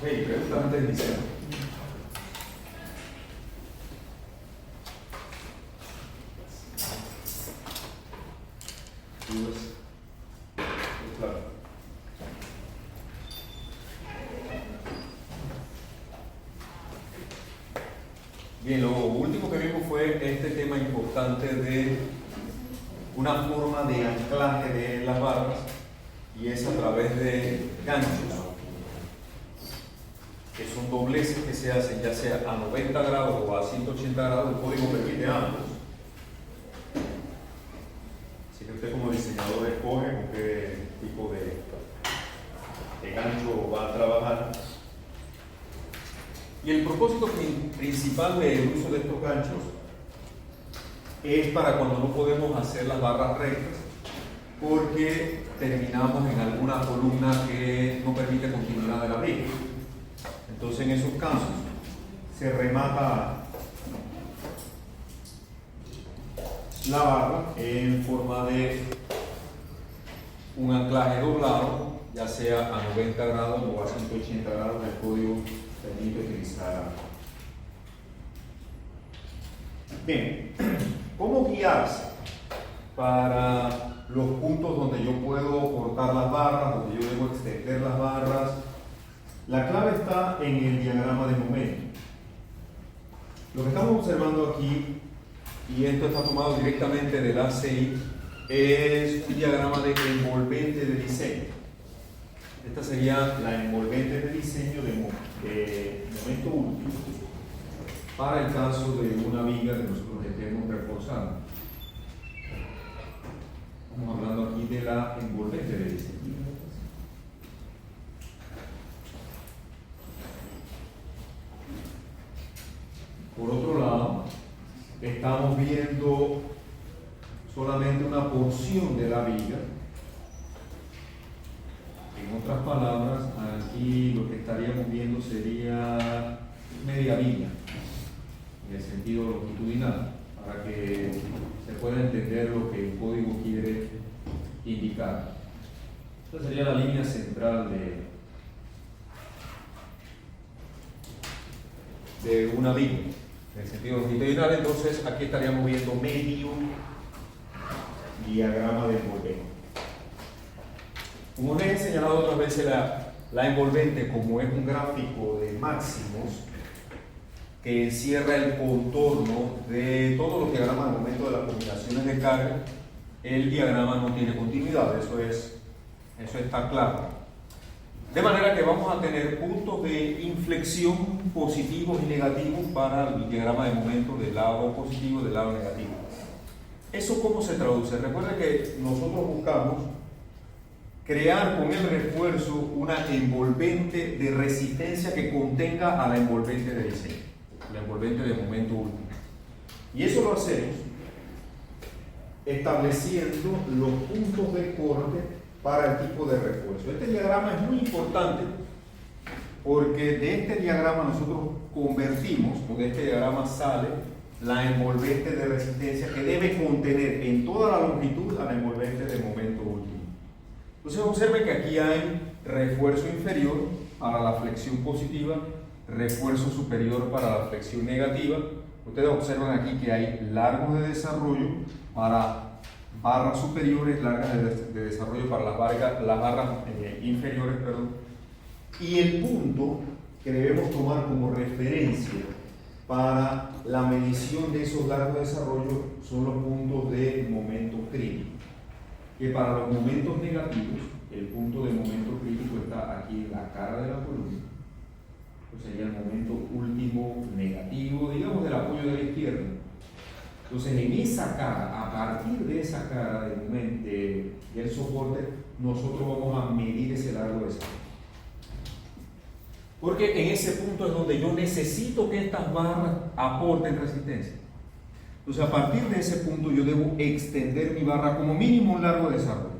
Pregunta antes de iniciar. ¿Dudas? Claro. Bien, lo último que vimos fue este tema importante de una forma de anclaje de las barras, y es a través de ganchos, que son dobleces que se hacen ya sea a 90 grados o a 180 grados. El código permite ambos. Así que usted como diseñador escoge con qué tipo de gancho va a trabajar. Y el propósito principal del uso de estos ganchos es para cuando no podemos hacer las barras rectas, porque terminamos en alguna columna que no permite continuidad de la viga. Entonces, en esos casos se remata la barra en forma de un anclaje doblado, ya sea a 90 grados o a 180 grados. El código permite utilizar. Bien, ¿cómo guiarse para los puntos donde yo puedo cortar las barras, donde yo debo extender las barras? La clave está en el diagrama de momento. Lo que estamos observando aquí, y esto está tomado directamente del ACI, es un diagrama de envolvente de diseño. Esta sería la envolvente de diseño de momento último para el caso de una viga que nosotros estemos reforzando. Estamos hablando aquí de la envolvente de diseño. Por otro lado, estamos viendo solamente una porción de la viga. En otras palabras, aquí lo que estaríamos viendo sería media viga, en el sentido longitudinal, para que se pueda entender lo que el código quiere indicar. Esta sería la línea central de una viga, en el sentido longitudinal. Entonces, aquí estaríamos viendo medio diagrama de envolvente. Como les he señalado otras veces, la envolvente, como es un gráfico de máximos que encierra el contorno de todos los diagramas al momento de las combinaciones de carga, el diagrama no tiene continuidad. Eso está claro. De manera que vamos a tener puntos de inflexión positivos y negativos para el diagrama de momento del lado positivo y del lado negativo. ¿Eso cómo se traduce? Recuerda que nosotros buscamos crear con el refuerzo una envolvente de resistencia que contenga a la envolvente de diseño, la envolvente de momento último. Y eso lo hacemos estableciendo los puntos de corte para el tipo de refuerzo. Este diagrama es muy importante porque de este diagrama nosotros convertimos, o de este diagrama sale la envolvente de resistencia que debe contener en toda la longitud a la envolvente de momento último. Entonces observen que aquí hay refuerzo inferior para la flexión positiva, refuerzo superior para la flexión negativa. Ustedes observan aquí que hay largos de desarrollo para barras superiores, largas de desarrollo para las barras inferiores, perdón. Y el punto que debemos tomar como referencia para la medición de esos largos de desarrollo son los puntos de momento crítico, que para los momentos negativos, el punto de momento crítico está aquí en la cara de la columna. Pues sería el momento último negativo, digamos, del apoyo de la izquierda. Entonces, en esa cara, a partir de esa cara del soporte, nosotros vamos a medir ese largo de desarrollo. Porque en ese punto es donde yo necesito que estas barras aporten resistencia. Entonces, a partir de ese punto yo debo extender mi barra como mínimo un largo de desarrollo.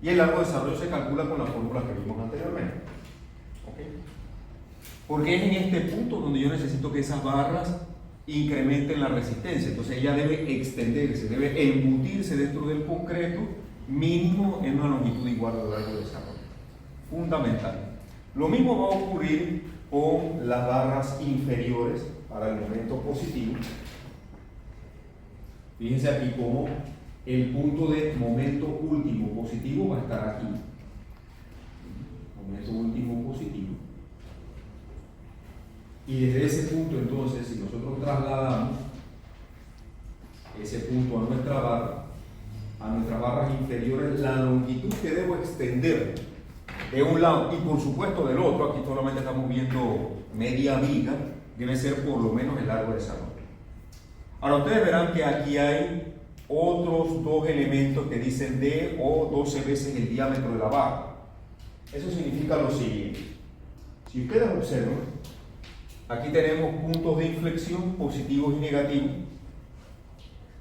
Y el largo de desarrollo se calcula con la fórmula que vimos anteriormente. ¿Okay? Porque es en este punto donde yo necesito que esas barras incrementen la resistencia. Entonces ella debe extenderse, debe embutirse dentro del concreto mínimo en una longitud igual al largo de desarrollo. Fundamental. Lo mismo va a ocurrir con las barras inferiores para el momento positivo. Fíjense aquí cómo el punto de momento último positivo va a estar aquí. Momento último positivo. Y desde ese punto, entonces, si nosotros trasladamos ese punto a nuestras barras inferiores, la longitud que debo extender de un lado y por supuesto del otro, aquí solamente estamos viendo media viga, debe ser por lo menos el largo de desarrollo. Ahora ustedes verán que aquí hay otros dos elementos que dicen D o 12 veces el diámetro de la barra. Eso significa lo siguiente: si ustedes observan, aquí tenemos puntos de inflexión positivos y negativos,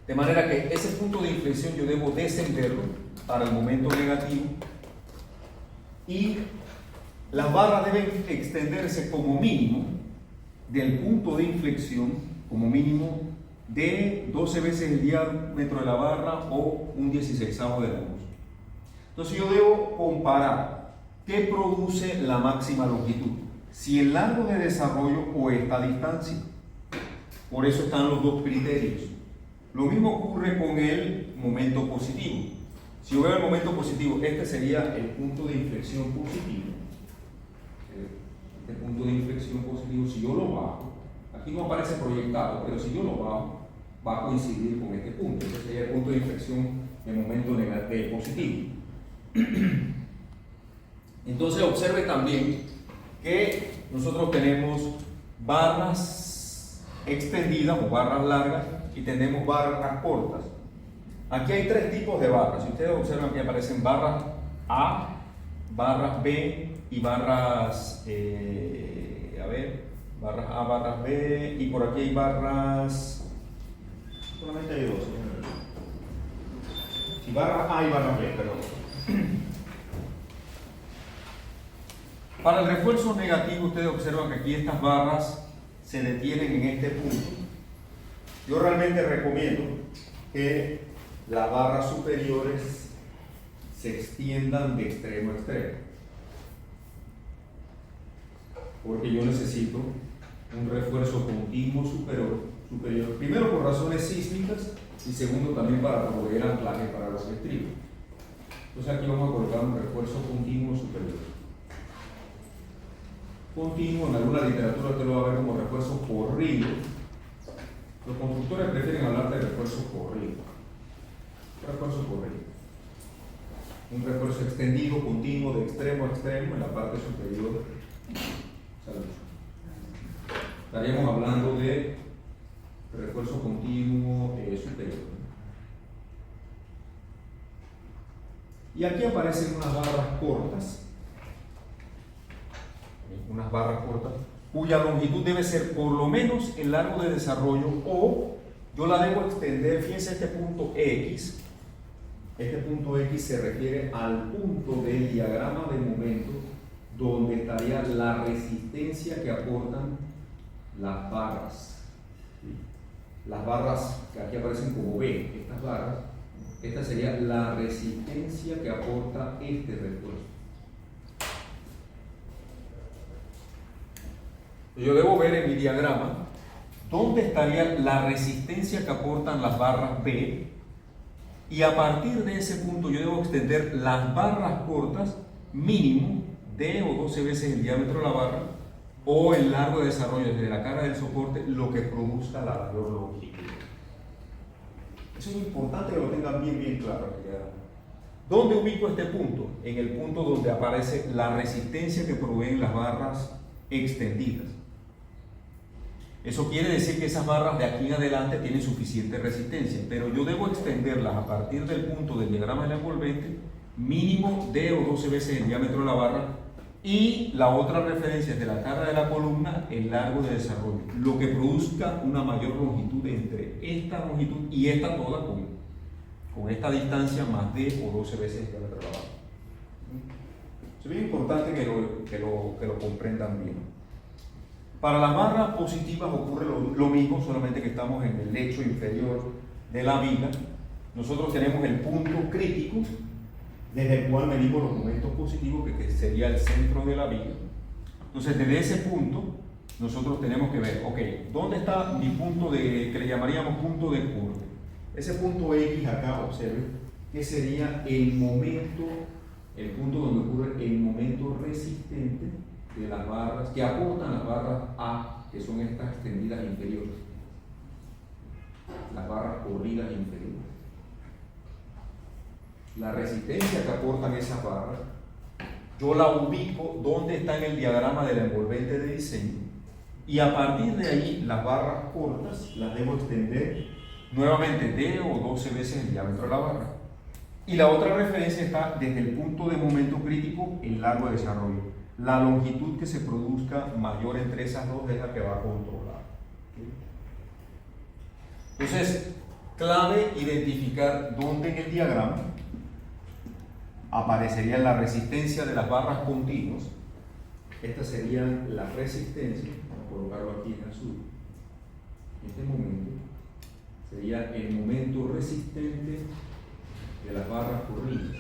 de manera que ese punto de inflexión yo debo descenderlo para el momento negativo, y las barras deben extenderse como mínimo del punto de inflexión, como mínimo de 12 veces el diámetro de la barra o un 16avo de la luz. Entonces yo debo comparar qué produce la máxima longitud, si el largo de desarrollo o esta distancia. Por eso están los dos criterios. Lo mismo ocurre con el momento positivo. Si yo veo el momento positivo, este sería el punto de inflexión positivo. Este punto de inflexión positivo, si yo lo bajo, aquí no aparece proyectado, pero si yo lo bajo, va a coincidir con este punto. Este sería el punto de inflexión de momento positivo. Entonces observe también que nosotros tenemos barras extendidas o barras largas y tenemos barras cortas. Aquí hay tres tipos de barras. Si ustedes observan que aparecen barras A, barras B y barras barras A, barras B, y por aquí hay barras, solamente hay dos, y barras A y barras B, perdón. Para el refuerzo negativo, ustedes observan que aquí estas barras se detienen en este punto. Yo realmente recomiendo que las barras superiores se extiendan de extremo a extremo, porque yo necesito un refuerzo continuo superior, primero por razones sísmicas y segundo también para proveer anclaje para los estribos. Entonces aquí vamos a colocar un refuerzo continuo superior. Continuo, en alguna literatura usted lo va a ver como refuerzo corrido. Los constructores prefieren hablar de refuerzo corrido. Refuerzo corrido. Un refuerzo extendido, continuo, de extremo a extremo en la parte superior. Salud. Estaríamos hablando de refuerzo continuo superior. Y aquí aparecen unas barras cortas. Unas barras cortas cuya longitud debe ser por lo menos el largo de desarrollo, o yo la debo extender. Fíjense este punto X. Este punto X se refiere al punto del diagrama de momento donde estaría la resistencia que aportan las barras. Las barras que aquí aparecen como B, estas barras, esta sería la resistencia que aporta este refuerzo. Yo debo ver en mi diagrama dónde estaría la resistencia que aportan las barras B, y a partir de ese punto yo debo extender las barras cortas mínimo D o 12 veces el diámetro de la barra o el largo de desarrollo desde la cara del soporte, lo que produzca la mayor longitud. Eso es importante que lo tengan bien claro. ¿Dónde ubico este punto? En el punto donde aparece la resistencia que proveen las barras extendidas. Eso quiere decir que esas barras de aquí en adelante tienen suficiente resistencia, pero yo debo extenderlas a partir del punto del diagrama de la envolvente mínimo D o 12 veces el diámetro de la barra, y la otra referencia es de la cara de la columna, el largo de desarrollo, lo que produzca una mayor longitud entre esta longitud y esta toda con esta distancia más D o 12 veces el diámetro de la barra. Es bien importante que lo comprendan bien. Para las barras positivas ocurre lo mismo, solamente que estamos en el lecho inferior de la viga. Nosotros tenemos el punto crítico desde el cual medimos los momentos positivos, que sería el centro de la viga, Entonces, desde ese punto, nosotros tenemos que ver, ok, ¿dónde está mi punto que le llamaríamos punto de corte? Ese punto X acá, observe, que sería el momento, el punto donde ocurre el momento resistente de las barras, que aportan las barras A, que son estas extendidas inferiores, las barras corridas inferiores. La resistencia que aportan esas barras, yo la ubico donde está en el diagrama de la envolvente de diseño, y a partir de ahí las barras cortas las debo extender nuevamente de o 12 veces el diámetro de la barra. Y la otra referencia está desde el punto de momento crítico, el largo de desarrollo. La longitud que se produzca mayor entre esas dos es la que va a controlar. Entonces, clave identificar dónde en el diagrama aparecería la resistencia de las barras continuas. Esta sería la resistencia, vamos a colocarlo aquí en azul. En este momento sería el momento resistente de las barras corridas.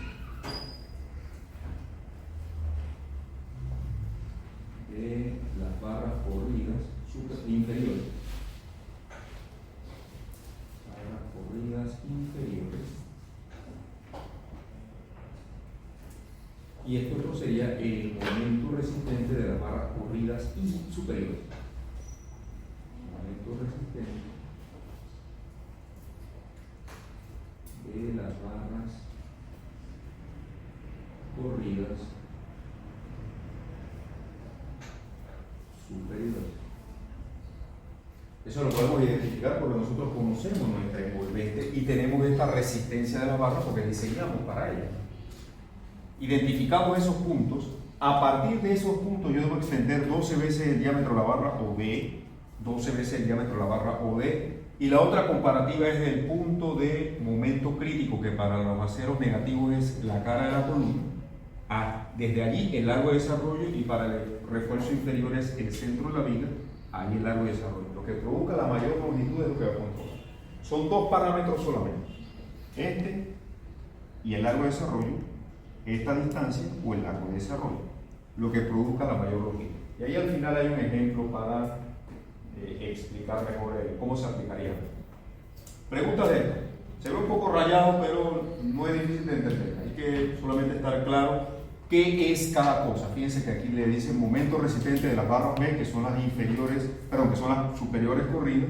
De las barras corridas inferiores. Barras corridas inferiores. Y esto otro sería el momento resistente de las barras corridas y superiores. Momento resistente de las barras corridas superiores. Eso lo podemos identificar porque nosotros conocemos nuestra envolvente y tenemos esta resistencia de la barra porque diseñamos para ella. Identificamos esos puntos. A partir de esos puntos yo debo extender 12 veces el diámetro de la barra OD, 12 veces el diámetro de la barra OD, y la otra comparativa es el punto de momento crítico, que para los aceros negativos es la cara de la columna. Desde allí el largo de desarrollo, y para el refuerzo inferior es el centro de la viga, ahí el largo de desarrollo. Lo que provoca la mayor longitud es lo que va a controlar. Son dos parámetros solamente, este y el largo de desarrollo, esta distancia o el largo de desarrollo, lo que produzca la mayor longitud. Y ahí al final hay un ejemplo para explicar mejor cómo se aplicaría. Pregunta de esto. Se ve un poco rayado, pero no es difícil de entender. Hay que solamente estar claro qué es cada cosa. Fíjense que aquí le dicen momento resistente de las barras B, que son las inferiores, perdón, que son las superiores corridas,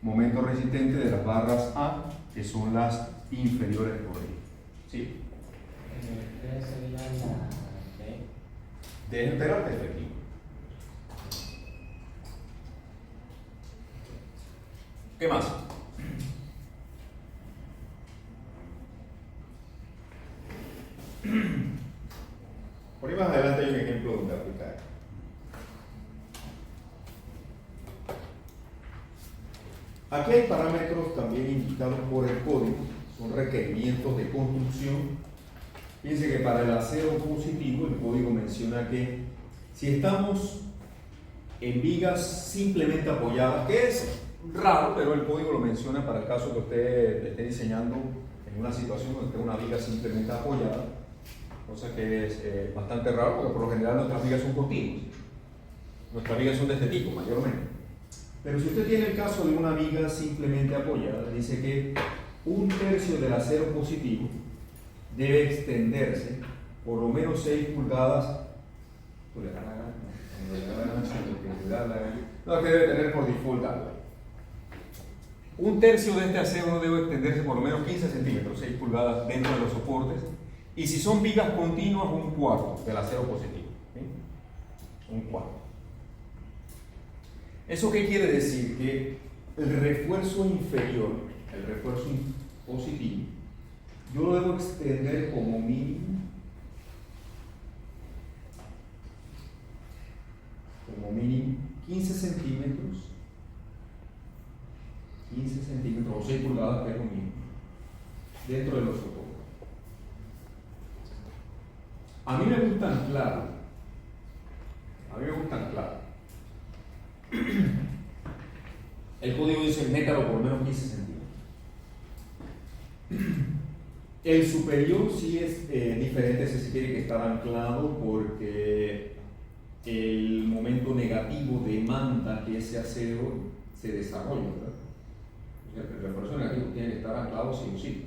momento resistente de las barras A, que son las inferiores corridas. ¿Sí? ¿Qué sería la D? De entera efectivo. ¿Qué más? Por ahí más adelante hay un ejemplo donde aplicar. Aquí hay parámetros también indicados por el código, son requerimientos de construcción. Fíjense que para el acero positivo el código menciona que si estamos en vigas simplemente apoyadas, que es raro, pero el código lo menciona para el caso que usted esté diseñando en una situación donde esté una viga simplemente apoyada, cosa que es bastante raro porque por lo general nuestras vigas son continuas. Nuestras vigas son de este tipo, mayormente. Pero si usted tiene el caso de una viga simplemente apoyada, dice que 1/3 del acero positivo debe extenderse por lo menos 6 pulgadas. No, que debe tener por default algo. 1/3 de este acero debe extenderse por lo menos 15 centímetros, 6 pulgadas dentro de los soportes. Y si son vigas continuas, 1/4 del acero positivo. ¿Sí? 1/4. ¿Eso qué quiere decir? Que el refuerzo inferior, el refuerzo positivo, yo lo debo extender como mínimo 15 centímetros, 15 centímetros o 6 pulgadas, que es lo mínimo, dentro de los soportes. A mí me gustan claros. A mí me gustan claros. El código dice métalo por lo menos 15 centímetros. El superior sí es diferente, ese sí tiene que estar anclado porque el momento negativo demanda que ese acero se desarrolle, ¿verdad? O sea, el refuerzo negativo tiene que estar anclado sí o sí.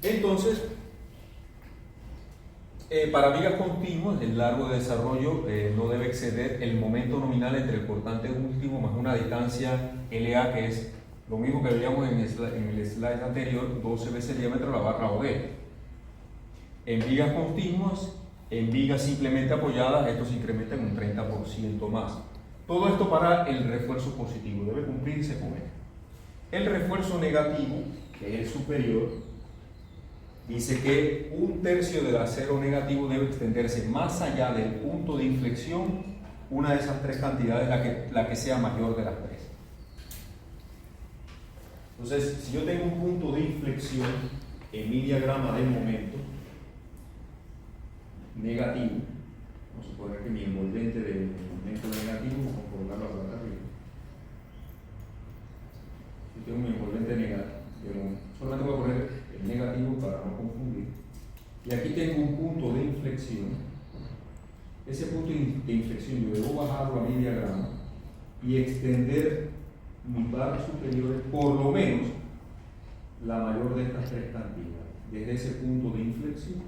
Entonces, para vigas continuas, el largo de desarrollo no debe exceder el momento nominal entre el cortante último más una distancia LA, que es lo mismo que veíamos en el slide anterior, 12 veces el diámetro de la barra OD. En vigas continuas, en vigas simplemente apoyadas, esto se incrementa en un 30% más. Todo esto para el refuerzo positivo, debe cumplirse con él. El refuerzo negativo, que es el superior, dice que un tercio del acero negativo debe extenderse más allá del punto de inflexión, una de esas tres cantidades, la que sea mayor de las tres. Entonces, si yo tengo un punto de inflexión en mi diagrama del momento negativo, vamos a suponer que mi envolvente del momento negativo, vamos a colocarlo acá arriba. Si tengo mi envolvente negativo, solamente voy a poner el negativo para no confundir. Y aquí tengo un punto de inflexión. Ese punto de inflexión yo debo bajarlo a mi diagrama y extender mis barras superiores por lo menos la mayor de estas tres cantidades. Desde ese punto de inflexión,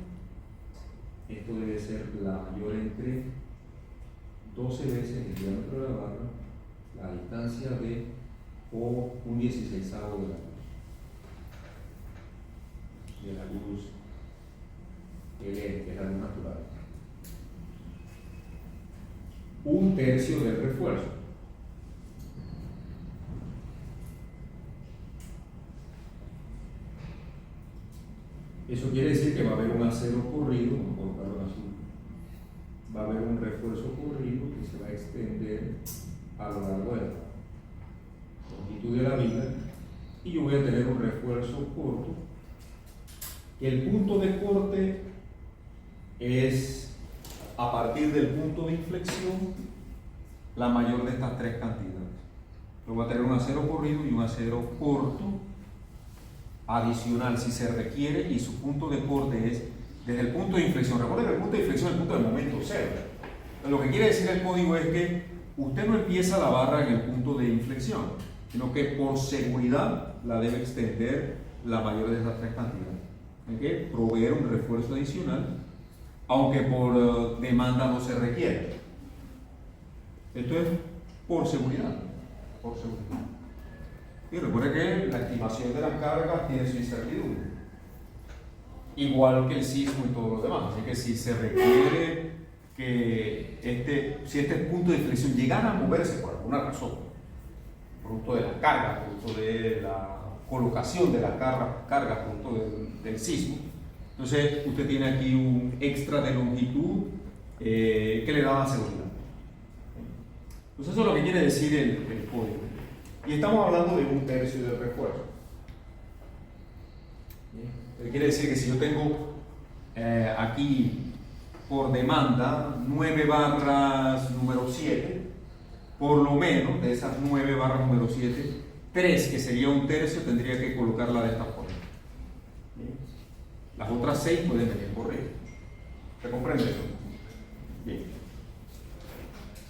esto debe ser la mayor entre 12 veces el diámetro de la barra, la distancia de o un 16avo de la luz L, que es la luz natural. Un tercio del refuerzo. Eso quiere decir que va a haber un acero corrido, vamos a colocarlo en azul, va a haber un refuerzo corrido que se va a extender a lo largo de la longitud de la viga, y yo voy a tener un refuerzo corto, que el punto de corte es a partir del punto de inflexión la mayor de estas tres cantidades. Yo voy a tener un acero corrido y un acero corto adicional si se requiere, y su punto de corte es desde el punto de inflexión. Recuerden que el punto de inflexión es el punto del momento cero. Lo que quiere decir el código es que usted no empieza la barra en el punto de inflexión, sino que por seguridad la debe extender la mayor de esas tres cantidades. Hay que proveer un refuerzo adicional, aunque por demanda no se requiere. Esto es por seguridad. Por seguridad. Y recuerde que la estimación de las cargas tiene su incertidumbre, igual que el sismo y todo lo demás. Así que si se requiere que si este punto de inflexión llegara a moverse por alguna razón, producto de las cargas, producto de la colocación de las cargas, producto del sismo, entonces usted tiene aquí un extra de longitud que le da más seguridad. Entonces eso es lo que quiere decir el código. Y estamos hablando de un tercio del refuerzo. Quiere decir que si yo tengo aquí por demanda 9 barras número 7, por lo menos de esas 9 barras número 7, 3, que sería un tercio, tendría que colocarla de esta forma. Las otras 6 pueden venir corriendo. ¿Se comprende eso? Bien.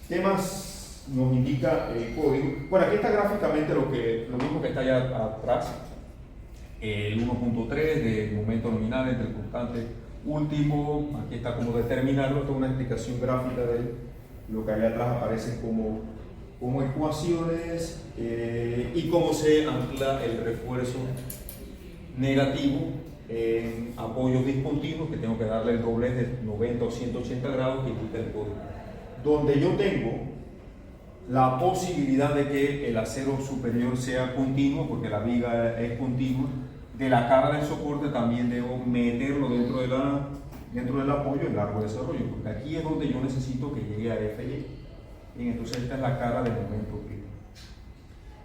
¿Qué más nos indica el código? Bueno, aquí está gráficamente lo mismo que está allá atrás, el 1.3 del momento nominal entre el constante último. Aquí está cómo determinarlo, esto es una explicación gráfica de lo que allá atrás aparece como ecuaciones, y cómo se ancla el refuerzo negativo en apoyos discontinuos, que tengo que darle el doblez de 90 o 180 grados que indica el código, donde yo tengo la posibilidad de que el acero superior sea continuo, porque la viga es continua. De la cara del soporte también debo meterlo dentro del apoyo en largo desarrollo, porque aquí es donde yo necesito que llegue a FY. Bien, entonces esta es la cara del momento crítico.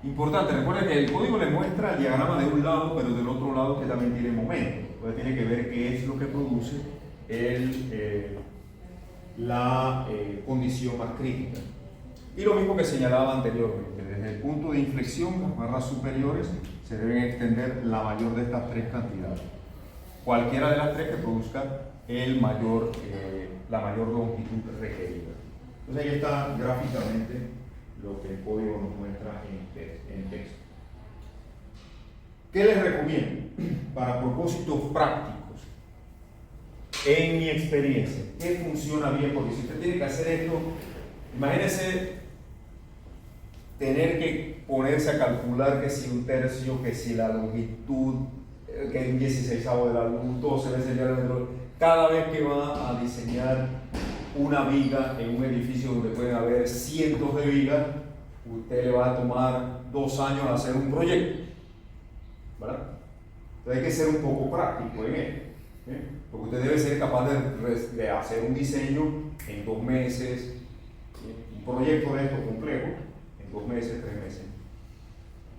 Importante, recuerden que el código le muestra el diagrama de un lado, pero del otro lado que también tiene momento. Entonces tiene que ver qué es lo que produce la condición más crítica. Y lo mismo que señalaba anteriormente, desde el punto de inflexión, las barras superiores se deben extender la mayor de estas tres cantidades. cualquiera de las tres que produzca la mayor longitud requerida. Entonces ahí está gráficamente lo que el código nos muestra en texto. ¿Qué les recomiendo? Para propósitos prácticos, en mi experiencia, ¿qué funciona bien? Porque si usted tiene que hacer esto, imagínense tener que ponerse a calcular que si un tercio, que si la longitud, que un 16avo de la luz, 12 veces el diámetro. Cada vez que va a diseñar una viga en un edificio donde pueden haber cientos de vigas, usted le va a tomar 2 años hacer un proyecto, ¿verdad? Entonces hay que ser un poco práctico en esto, porque usted debe ser capaz de hacer un diseño en 2 meses, un proyecto de esto complejo, en 2 meses, 3 meses.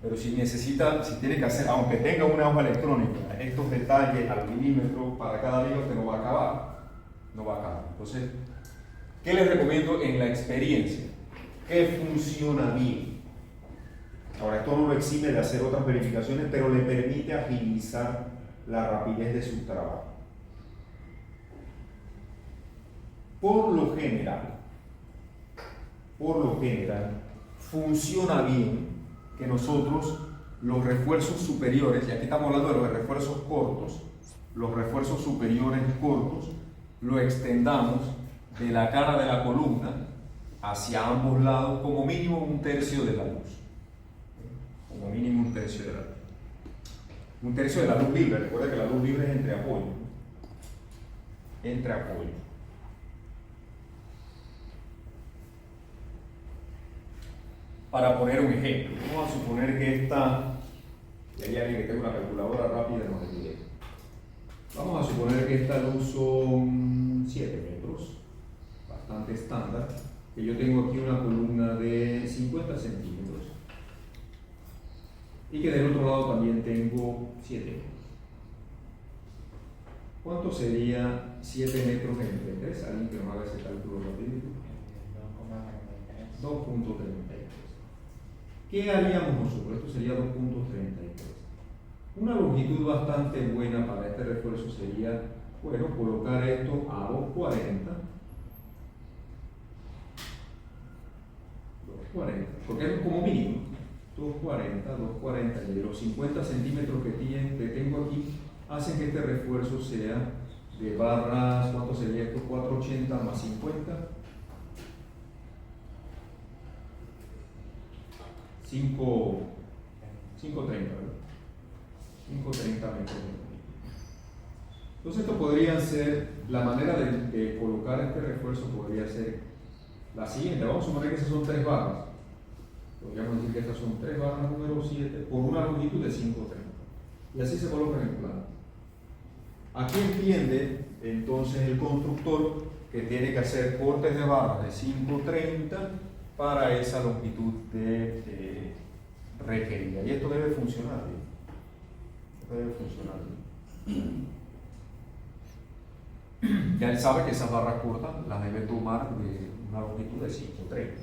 Pero si tiene que hacer, aunque tenga una hoja electrónica, estos detalles al milímetro para cada viga, usted no va a acabar. No va a acabar. Entonces, ¿qué les recomiendo en la experiencia? ¿Qué funciona bien? Ahora, esto no lo exime de hacer otras verificaciones, pero le permite agilizar la rapidez de su trabajo. Por lo general, funciona bien que nosotros los refuerzos superiores, y aquí estamos hablando de los refuerzos cortos, los refuerzos superiores cortos, lo extendamos de la cara de la columna hacia ambos lados como mínimo 1/3 de la luz. Como mínimo 1/3 de la luz. 1/3 de la luz libre. Recuerda que la luz libre es entre apoyo. Entre apoyo. Para poner un ejemplo, vamos a suponer que esta, y hay alguien que tenga una calculadora rápida, nos ayude. Vamos a suponer que esta luz son 7 metros, bastante estándar, que yo tengo aquí una columna de 50 centímetros y que del otro lado también tengo 7 metros. ¿Cuánto sería 7 metros entre 3? Alguien que nos haga ese cálculo rapidito. 2.33. ¿Qué haríamos nosotros? Esto sería 2.33. Una longitud bastante buena para este refuerzo sería, bueno, colocar esto a 2.40. 2.40, porque es como mínimo. 2.40, y de los 50 centímetros que tengo aquí, hacen que este refuerzo sea de barras, ¿cuánto sería esto? 480 más 50. 5.30, ¿verdad? 5.30 metros. Entonces esto podría ser, la manera de colocar este refuerzo podría ser la siguiente. Vamos a suponer que esas son 3 barras. Podríamos decir que estas son 3 barras número 7 por una longitud de 5.30. Y así se coloca en el plano. Aquí entiende entonces el constructor que tiene que hacer cortes de barras de 5.30 para esa longitud requerida. Y esto debe funcionar bien. Ya él sabe que esas barras cortas las debe tomar de una longitud de 5.30.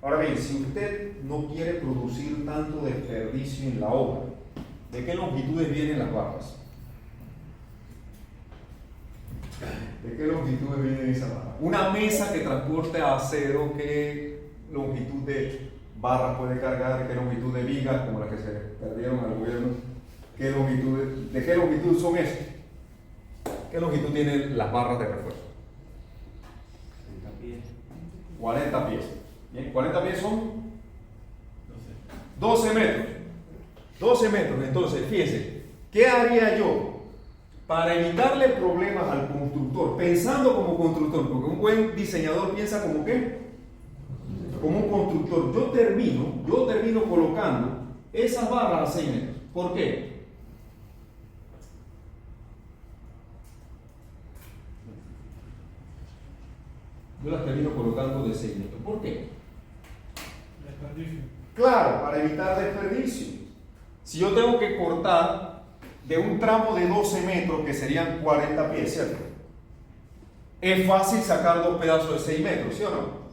Ahora bien, si usted no quiere producir tanto desperdicio en la obra, ¿de qué longitudes vienen las barras? ¿De qué longitudes vienen esas barras? Una mesa que transporte acero, ¿qué longitud de barras puede cargar? ¿Qué longitud de vigas, como las que se perdieron al gobierno? ¿De qué longitud son esas? ¿Qué longitud tienen las barras de refuerzo? 40 pies. Bien, 40 pies son 12 metros. 12 metros. Entonces, fíjense, ¿qué haría yo para evitarle problemas al constructor? Pensando como constructor, porque un buen diseñador piensa como ¿qué? Como un constructor. Yo termino colocando esas barras a 6 metros. ¿Por qué? Yo las termino colocando de 6 metros. ¿Por qué? Desperdicio. Claro, para evitar desperdicio. Si yo tengo que cortar de un tramo de 12 metros, que serían 40 pies, ¿cierto? Es fácil sacar 2 pedazos de 6 metros, ¿sí o no?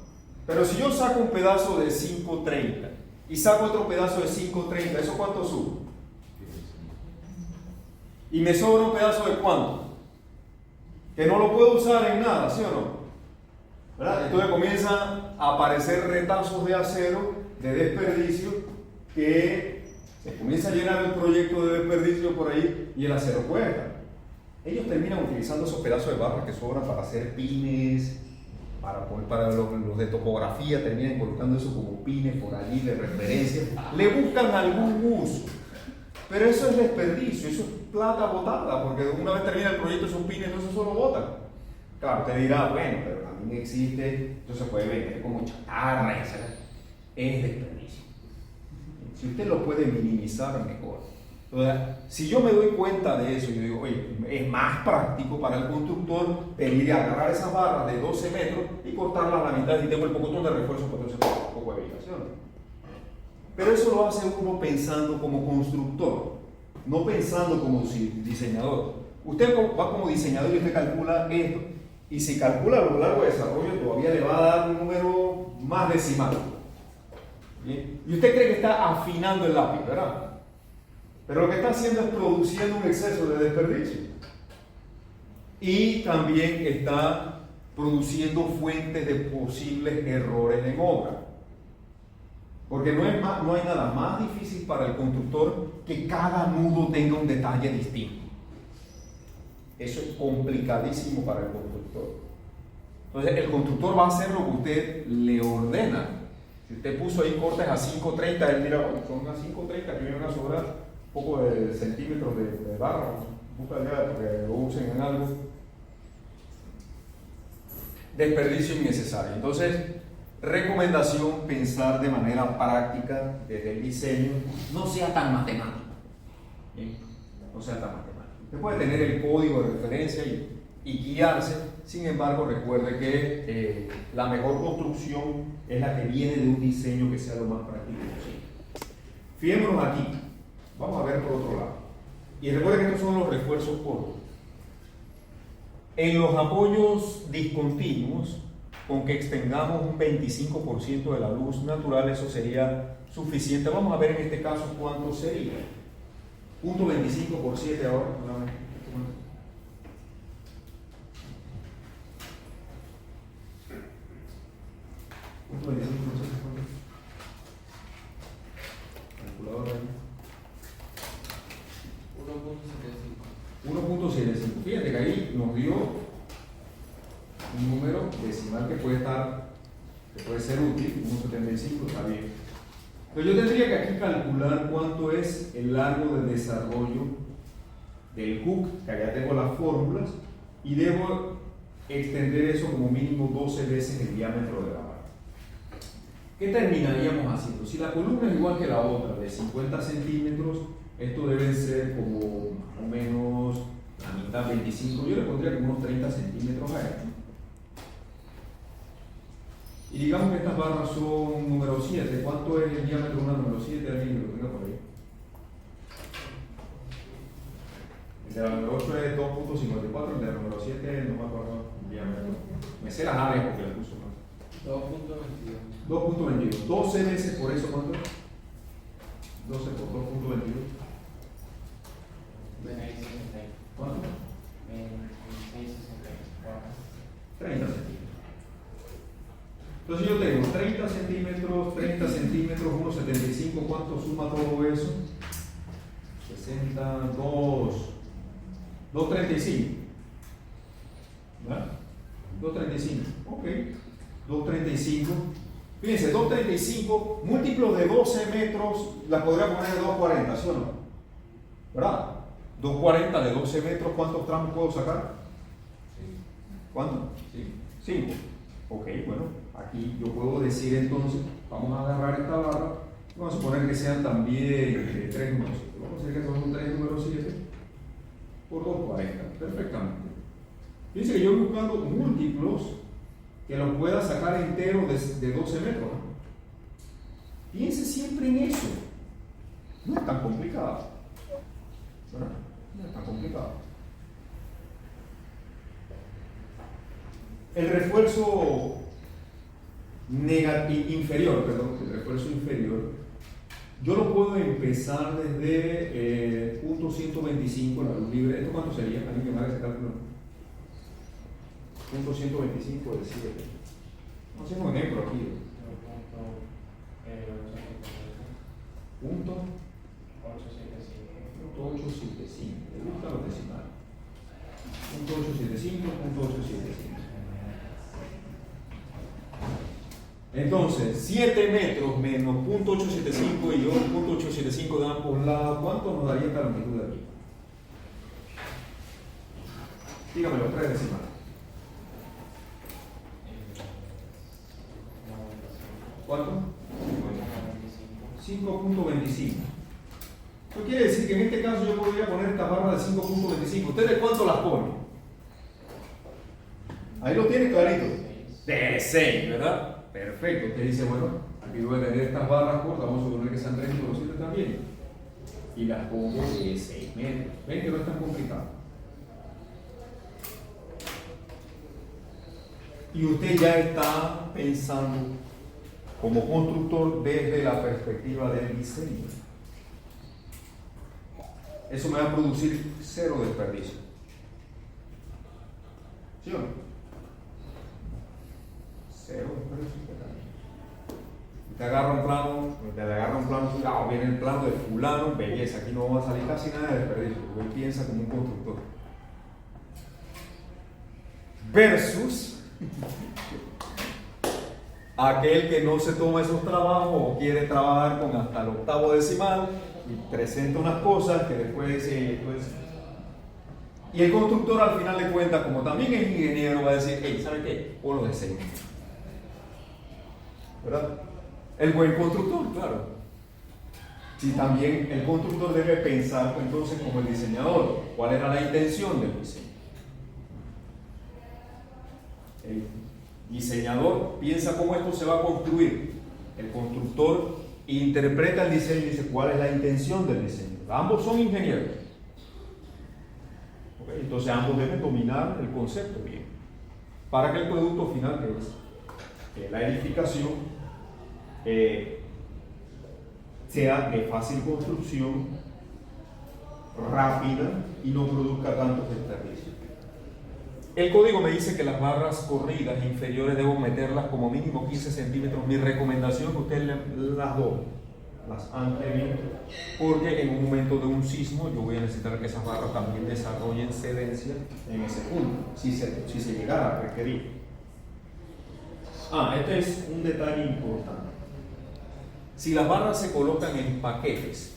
Pero si yo saco un pedazo de 5.30 y saco otro pedazo de 5.30, ¿eso cuánto sube? y me sobra un pedazo de cuánto, que no lo puedo usar en nada, ¿sí o no? ¿Verdad? Entonces comienzan a aparecer retazos de acero, de desperdicio, que se comienza a llenar el proyecto de desperdicio por ahí y el acero cuesta. Ellos terminan utilizando esos pedazos de barra que sobran para hacer pines, para los de topografía, terminan colocando eso como pines por allí de referencia. Le buscan algún uso, pero eso es desperdicio, eso es plata botada, porque una vez termina el proyecto esos pines, entonces solo botan. Claro, usted dirá, bueno, pero también existe, entonces se puede vender como chatarra, etc. Es desperdicio. Si usted lo puede minimizar, mejor. Entonces, si yo me doy cuenta de eso, yo digo, oye, es más práctico para el constructor venir y agarrar esas barras de 12 metros y cortarlas a la mitad y tengo el pocotón de refuerzo para hacer un poco de vibración. Pero eso lo hace uno pensando como constructor, no pensando como diseñador. Usted va como diseñador y usted calcula esto, y si calcula a lo largo de desarrollo todavía le va a dar un número más decimal. ¿Bien? Y usted cree que está afinando el lápiz, ¿verdad? Pero lo que está haciendo es produciendo un exceso de desperdicio. Y también está produciendo fuentes de posibles errores en obra. Porque no hay nada más difícil para el constructor que cada nudo tenga un detalle distinto. Eso es complicadísimo para el constructor. Entonces el constructor va a hacer lo que usted le ordena. Si usted puso ahí cortes a 5.30, él dirá, bueno, son a 5.30 que me van a sobrar un poco de centímetros de barra, busca ya que lo usen en algo. Desperdicio innecesario. Entonces, recomendación: pensar de manera práctica desde el diseño, no sea tan matemático. ¿Bien? No sea tan matemático. Usted puede tener el código de referencia y guiarse, sin embargo, recuerde que la mejor construcción es la que viene de un diseño que sea lo más práctico posible. Fijémonos aquí. Vamos a ver por otro lado. Y recuerden que estos son los refuerzos cortos. En los apoyos discontinuos, con que extendamos un 25% de la luz natural, eso sería suficiente. Vamos a ver en este caso cuánto sería. Punto 25 por 7 ahora. Punto 25 por 7. Calculadora ahí. 1.75. Fíjate que ahí nos dio un número decimal que puede ser útil, 1.75, está bien. Pero yo tendría que aquí calcular cuánto es el largo de desarrollo del hook, que allá tengo las fórmulas, y debo extender eso como mínimo 12 veces el diámetro de la barra. ¿Qué terminaríamos haciendo? Si la columna es igual que la otra, de 50 centímetros, esto deben ser como más o menos la mitad, 25, yo le pondría como unos 30 centímetros a esto. Y digamos que estas barras son número 7. ¿Cuánto es el diámetro de una número 7? Alguien lo tenga por ahí. El de la número 8 es 2.54, el de la número 7 no me acuerdo el diámetro. Me sé las áreas porque le puso más. 2.22. 12 veces por eso, ¿cuánto? 12 por 2.22. ¿Cuánto? 30 centímetros. Entonces yo tengo 30 centímetros, 1,75. ¿Cuánto suma todo eso? 62, 235. ¿Verdad? 235. Ok. 235. Fíjense, 235 múltiplos de 12 metros, la podría poner de 240, ¿sí o no? ¿Verdad? 240 de 12 metros, ¿cuántos tramos puedo sacar? ¿Cuánto? 5. Ok, bueno, aquí yo puedo decir entonces, vamos a agarrar esta barra, vamos a suponer que sean también 3 números 7. Vamos a decir que son 3 números 7 por 240, perfectamente. Fíjense que yo voy buscando múltiplos que los pueda sacar enteros de 12 metros. ¿No? Piense siempre en eso. No es tan complicado. ¿Verdad? No es tan complicado. El refuerzo inferior, Yo lo puedo empezar desde punto 125, la luz libre. ¿Esto cuánto sería? ¿Alguien que me haga ese cálculo? Punto 125 de 7. Vamos a hacer un ejemplo aquí. Punto 875. Me gustan los decimales. Punto 875, punto 875. Entonces, 7 metros menos punto 875 y 8.875 de ambos lados, ¿cuánto nos daría esta longitud de aquí? Dígame los 3 decimales. 4. 5.25. Eso quiere decir que en este caso yo podría poner esta barra de 5.25. ¿Ustedes cuánto las ponen? Ahí lo tiene clarito. De 6, ¿verdad? Perfecto. Usted dice, bueno, aquí voy a tener estas barras cortas, vamos a suponer que sean 3 por 7 también. Y las pongo de 6 metros. ¿Ven que no es tan complicado? Y usted ya está pensando como constructor desde la perspectiva del diseño. Eso me va a producir 0 desperdicio. ¿Sí o no? 0 desperdicio. Te agarra un plano, viene el plano de fulano, belleza, aquí no va a salir casi nada de desperdicio, porque él piensa como un constructor. Versus aquel que no se toma esos trabajos o quiere trabajar con hasta el octavo decimal y presenta unas cosas que después y el constructor al final de cuentas, como también es ingeniero, va a decir, hey, ¿sabe qué? Ponlo de 6. ¿Verdad? El buen constructor, claro. Si también el constructor debe pensar entonces como el diseñador, ¿cuál era la intención del diseño? El diseñador piensa cómo esto se va a construir. El constructor interpreta el diseño y dice cuál es la intención del diseño. Ambos son ingenieros. ¿Okay? Entonces ambos deben dominar el concepto bien. Para que el producto final, que es la edificación, sea de fácil construcción, rápida y no produzca tantos desperdicios. El código me dice que las barras corridas inferiores debo meterlas como mínimo 15 centímetros. Mi recomendación es que ustedes las doblen, las anclen bien, porque en un momento de un sismo yo voy a necesitar que esas barras también desarrollen cedencia en ese punto, si se llegara a requerir. Este es un detalle importante. Si las barras se colocan en paquetes,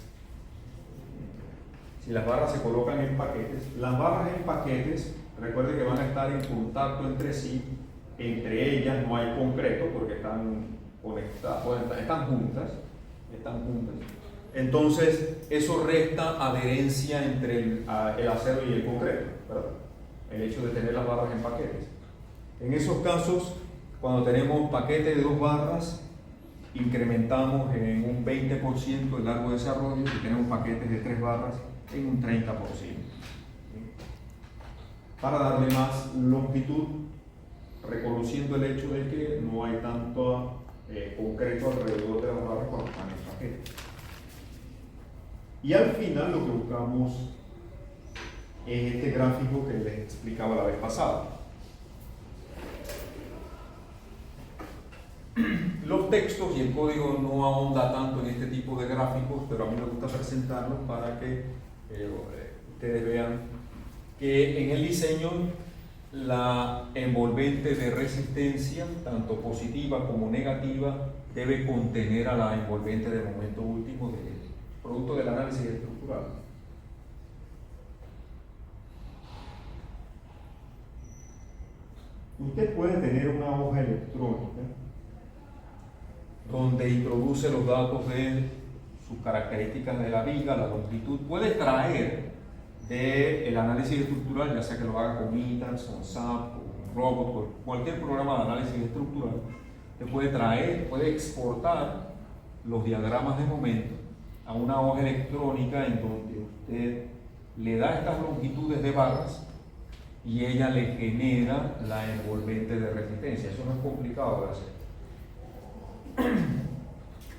las barras en paquetes, recuerde que van a estar en contacto entre sí, entre ellas no hay concreto porque están conectadas, están juntas. Entonces, eso resta adherencia entre el acero y el concreto, ¿verdad? El hecho de tener las barras en paquetes. En esos casos, cuando tenemos paquetes de 2 barras, incrementamos en un 20% el largo de desarrollo. Si tenemos paquetes de 3 barras, en un 30%. Para darle más longitud, reconociendo el hecho de que no hay tanto concreto alrededor de las barras cuando están en paquete. Y al final lo que buscamos es este gráfico que les explicaba la vez pasada. Los textos y el código no ahonda tanto en este tipo de gráficos, pero a mí me gusta presentarlos para que ustedes vean que en el diseño la envolvente de resistencia, tanto positiva como negativa, debe contener a la envolvente de momento último producto del análisis estructural. Usted puede tener una hoja electrónica donde introduce los datos de sus características de la viga, la longitud. Puede traer del análisis estructural, ya sea que lo haga con Itax, con SAP, con Robot, con cualquier programa de análisis estructural, te puede exportar los diagramas de momento a una hoja electrónica en donde usted le da estas longitudes de barras y ella le genera la envolvente de resistencia. Eso no es complicado de hacer.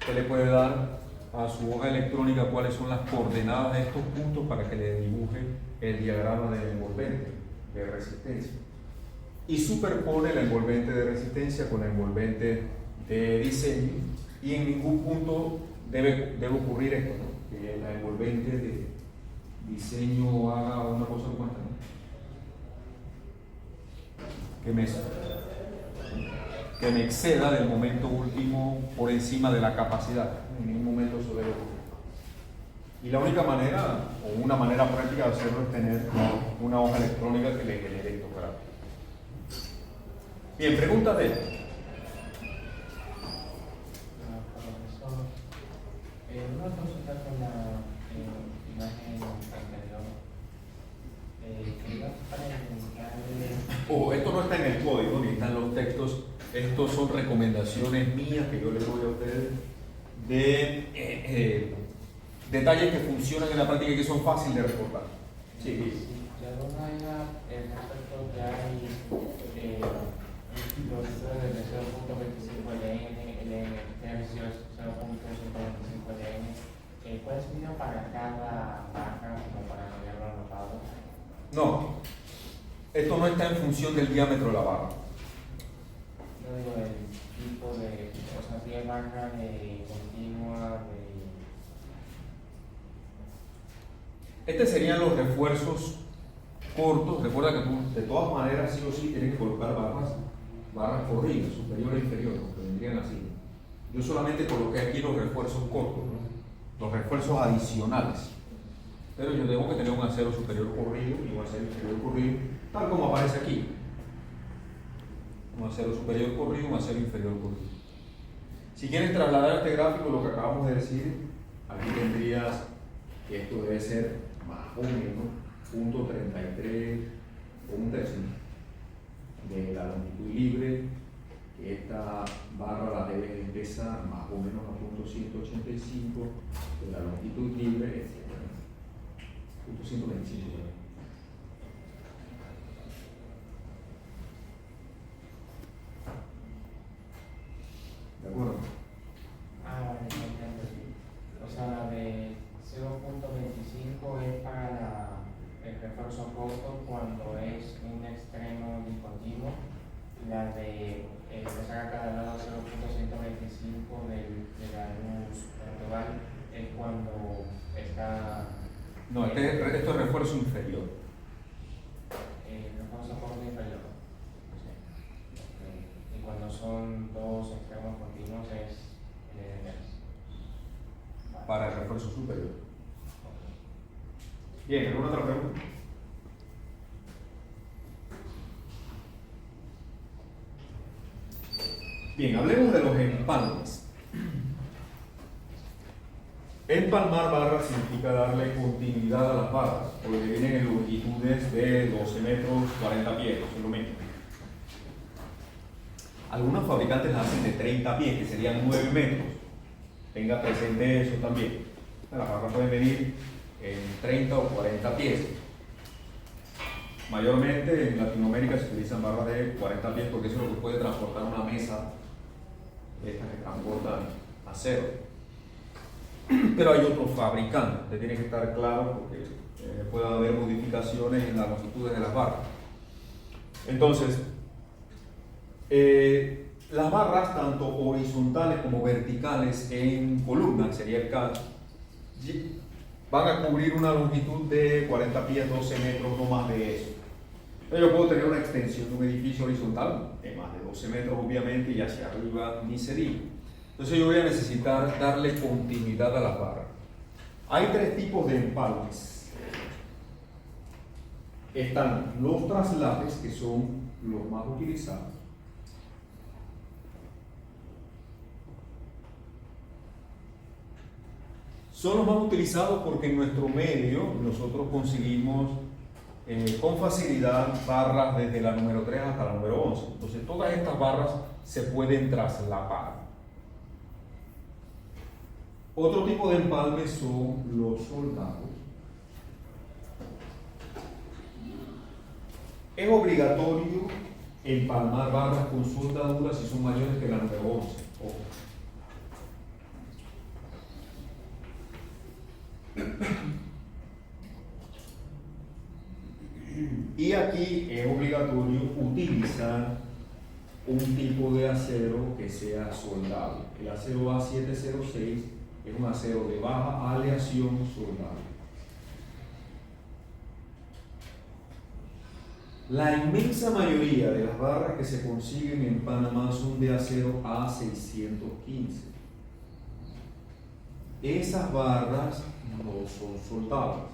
Usted le puede dar a su hoja electrónica cuáles son las coordenadas de estos puntos para que le dibuje el diagrama del envolvente de resistencia. Y superpone la envolvente de resistencia con la envolvente de diseño, y en ningún punto debe ocurrir esto, ¿no? Que la envolvente de diseño haga una cosa como esta, ¿no? Que me exceda del momento último por encima de la capacidad. En ningún momento eso debe ocurrir. Y la única manera, o una manera práctica de hacerlo, es tener una hoja electrónica que le genere estos gráficos. Bien, pregunta de Profesor, una consulta con la imagen anterior. Para indicar esto no está en el código ni están los textos. Estos son recomendaciones mías que yo les doy a ustedes de detalles que funcionan en la práctica y que son fáciles de recordar. Sí. De alguna manera, respecto que hay los de 0.25 LN, tercios 0.125 LN, ¿cuál es el video para cada barra como para no haberlo anotado? No, esto no está en función del diámetro de la barra. Yo digo el tipo de, o sea, si hay barra de continua, Estos serían los refuerzos cortos. Recuerda que tú, de todas maneras, sí o sí, tienes que colocar barras corridas, superior e inferior, que vendrían así. Yo solamente coloqué aquí los refuerzos cortos, ¿no? Los refuerzos adicionales. Pero yo tengo que tener un acero superior corrido y un acero inferior corrido, tal como aparece aquí. Un acero superior corrido, un acero inferior corrido. Si quieres trasladar este gráfico, lo que acabamos de decir, aquí tendrías que esto debe ser más o menos 0.33 o un tercio de la longitud libre, que esta barra la debes empezar más o menos a 0.185 de la longitud libre, etc. 0.125. ¿De acuerdo? vale, entiendo. O sea, la de 0.25 es para el refuerzo corto cuando es un extremo discontinuo. La de empezar a cada lado 0.125 de la luz global es cuando está. No, esto es refuerzo inferior. Refuerzo corto inferior. Sí. Okay. Y cuando son dos extremos continuos es el inverso. Vale. Para el refuerzo superior. Bien, ¿alguna otra pregunta? Bien, hablemos de los empalmes. Empalmar barras significa darle continuidad a las barras, porque vienen en longitudes de 12 metros, 40 pies, eso es lo mismo. Algunos fabricantes las hacen de 30 pies, que serían 9 metros. Tenga presente eso también. Las barras pueden venir en 30 o 40 pies. Mayormente en Latinoamérica se utilizan barras de 40 pies porque eso es lo que puede transportar una mesa, estas que transportan acero. Pero hay otros fabricantes, usted tiene que estar claro porque puede haber modificaciones en las longitudes de las barras. Entonces, las barras, tanto horizontales como verticales en columnas, sería el caso, van a cubrir una longitud de 40 pies, 12 metros, no más de eso. Yo puedo tener una extensión de un edificio horizontal de más de 12 metros, obviamente, y hacia arriba ni se diga. Entonces yo voy a necesitar darle continuidad a las barras. Hay tres tipos de empalmes. Están los traslates, que son los más utilizados. Son los más utilizados porque en nuestro medio nosotros conseguimos con facilidad barras desde la número 3 hasta la número 11. Entonces todas estas barras se pueden traslapar. Otro tipo de empalmes son los soldados. Es obligatorio empalmar barras con soldaduras si son mayores que la número 11. Ojo. Y aquí es obligatorio utilizar un tipo de acero que sea soldable. El acero A706 es un acero de baja aleación soldable. La inmensa mayoría de las barras que se consiguen en Panamá son de acero A615. Esas barras no son soldables.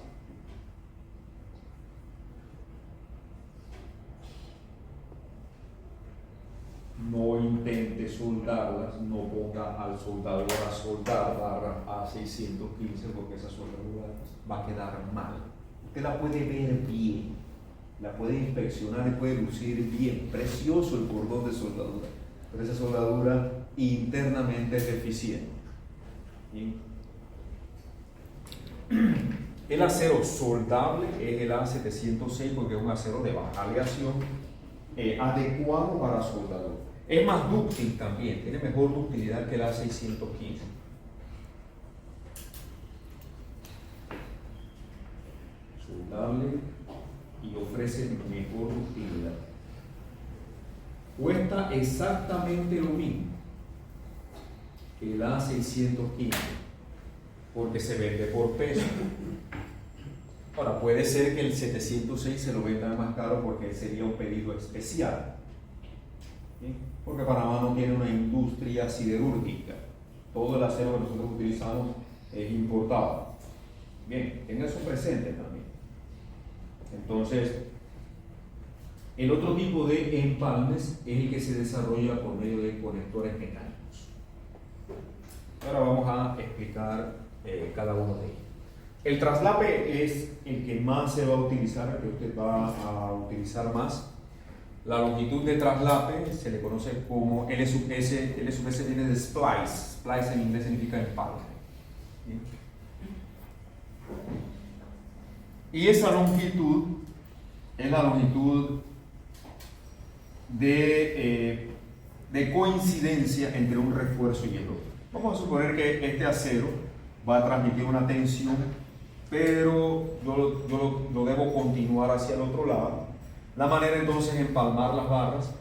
No intente soldarlas, no ponga al soldador a soldar barras A615 porque esa soldadura va a quedar mal. Usted la puede ver bien, la puede inspeccionar y puede lucir bien, precioso el cordón de soldadura, pero esa soldadura internamente es deficiente. ¿Sí? El acero soldable es el A706 porque es un acero de baja aleación adecuado para soldadura. Es más dúctil también, tiene mejor ductilidad que el A615. Soldable y ofrece mejor ductilidad. Cuesta exactamente lo mismo que el A615 porque se vende por peso. Ahora, puede ser que el 706 se lo vendan más caro porque sería un pedido especial. ¿Sí? Porque Panamá no tiene una industria siderúrgica. Todo el acero que nosotros utilizamos es importado. Bien, tenga eso presente también. Entonces, el otro tipo de empalmes es el que se desarrolla por medio de conectores mecánicos. Ahora vamos a explicar cada uno de ellos. El traslape es el que más se va a utilizar, el que usted va a utilizar más. La longitud de traslape se le conoce como L sub S. L sub S viene de splice. Splice en inglés significa empalme. ¿Sí? Y esa longitud es la longitud de coincidencia entre un refuerzo y el otro. Vamos a suponer que este acero va a transmitir una tensión, pero yo lo debo continuar hacia el otro lado. La manera entonces es empalmar las barras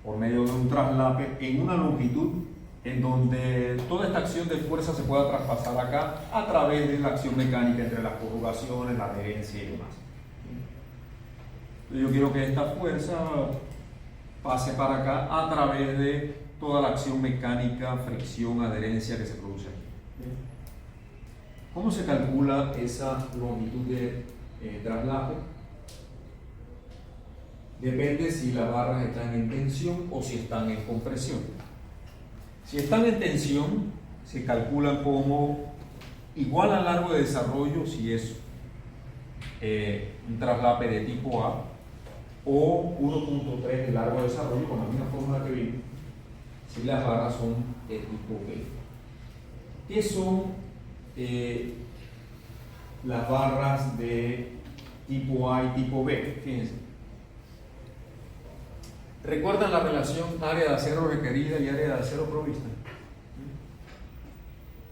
por medio de un traslape en una longitud en donde toda esta acción de fuerza se pueda traspasar acá a través de la acción mecánica entre las corrugaciones, la adherencia y demás. Yo quiero que esta fuerza pase para acá a través de toda la acción mecánica, fricción, adherencia que se produce aquí. ¿Cómo se calcula esa longitud de traslape? Depende si las barras están en tensión o si están en compresión. Si están en tensión, se calculan como igual al largo de desarrollo si es un traslape de tipo A o 1.3 de largo de desarrollo con la misma fórmula que vimos si las barras son de tipo B. ¿Qué son las barras de tipo A y tipo B? Fíjense. ¿Recuerdan la relación área de acero requerida y área de acero provista?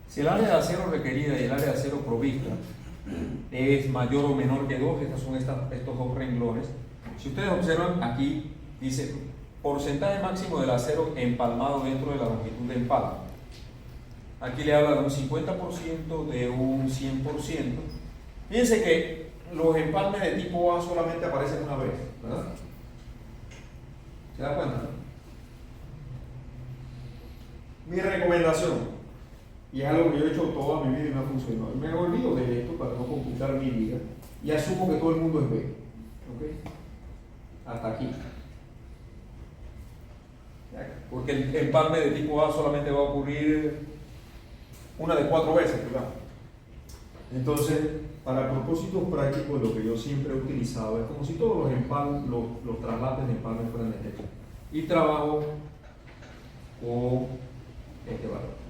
Si el área de acero requerida y el área de acero provista es mayor o menor que 2, estos son estos dos renglones. Si ustedes observan aquí, dice porcentaje máximo del acero empalmado dentro de la longitud de empalme. Aquí le habla de un 50%, de un 100%. Fíjense que los empalmes de tipo A solamente aparecen una vez, ¿verdad? ¿Se da cuenta? Mi recomendación, y es algo que yo he hecho toda mi vida y me ha funcionado, me olvido de esto para no complicar mi vida y asumo que todo el mundo es B. ¿Ok? Hasta aquí. Porque el empalme de tipo A solamente va a ocurrir una de 4 veces, ¿verdad? Entonces, para propósitos prácticos, lo que yo siempre he utilizado es como si todos los traslapes de empalme fueran de este tipo. Y trabajo con este valor.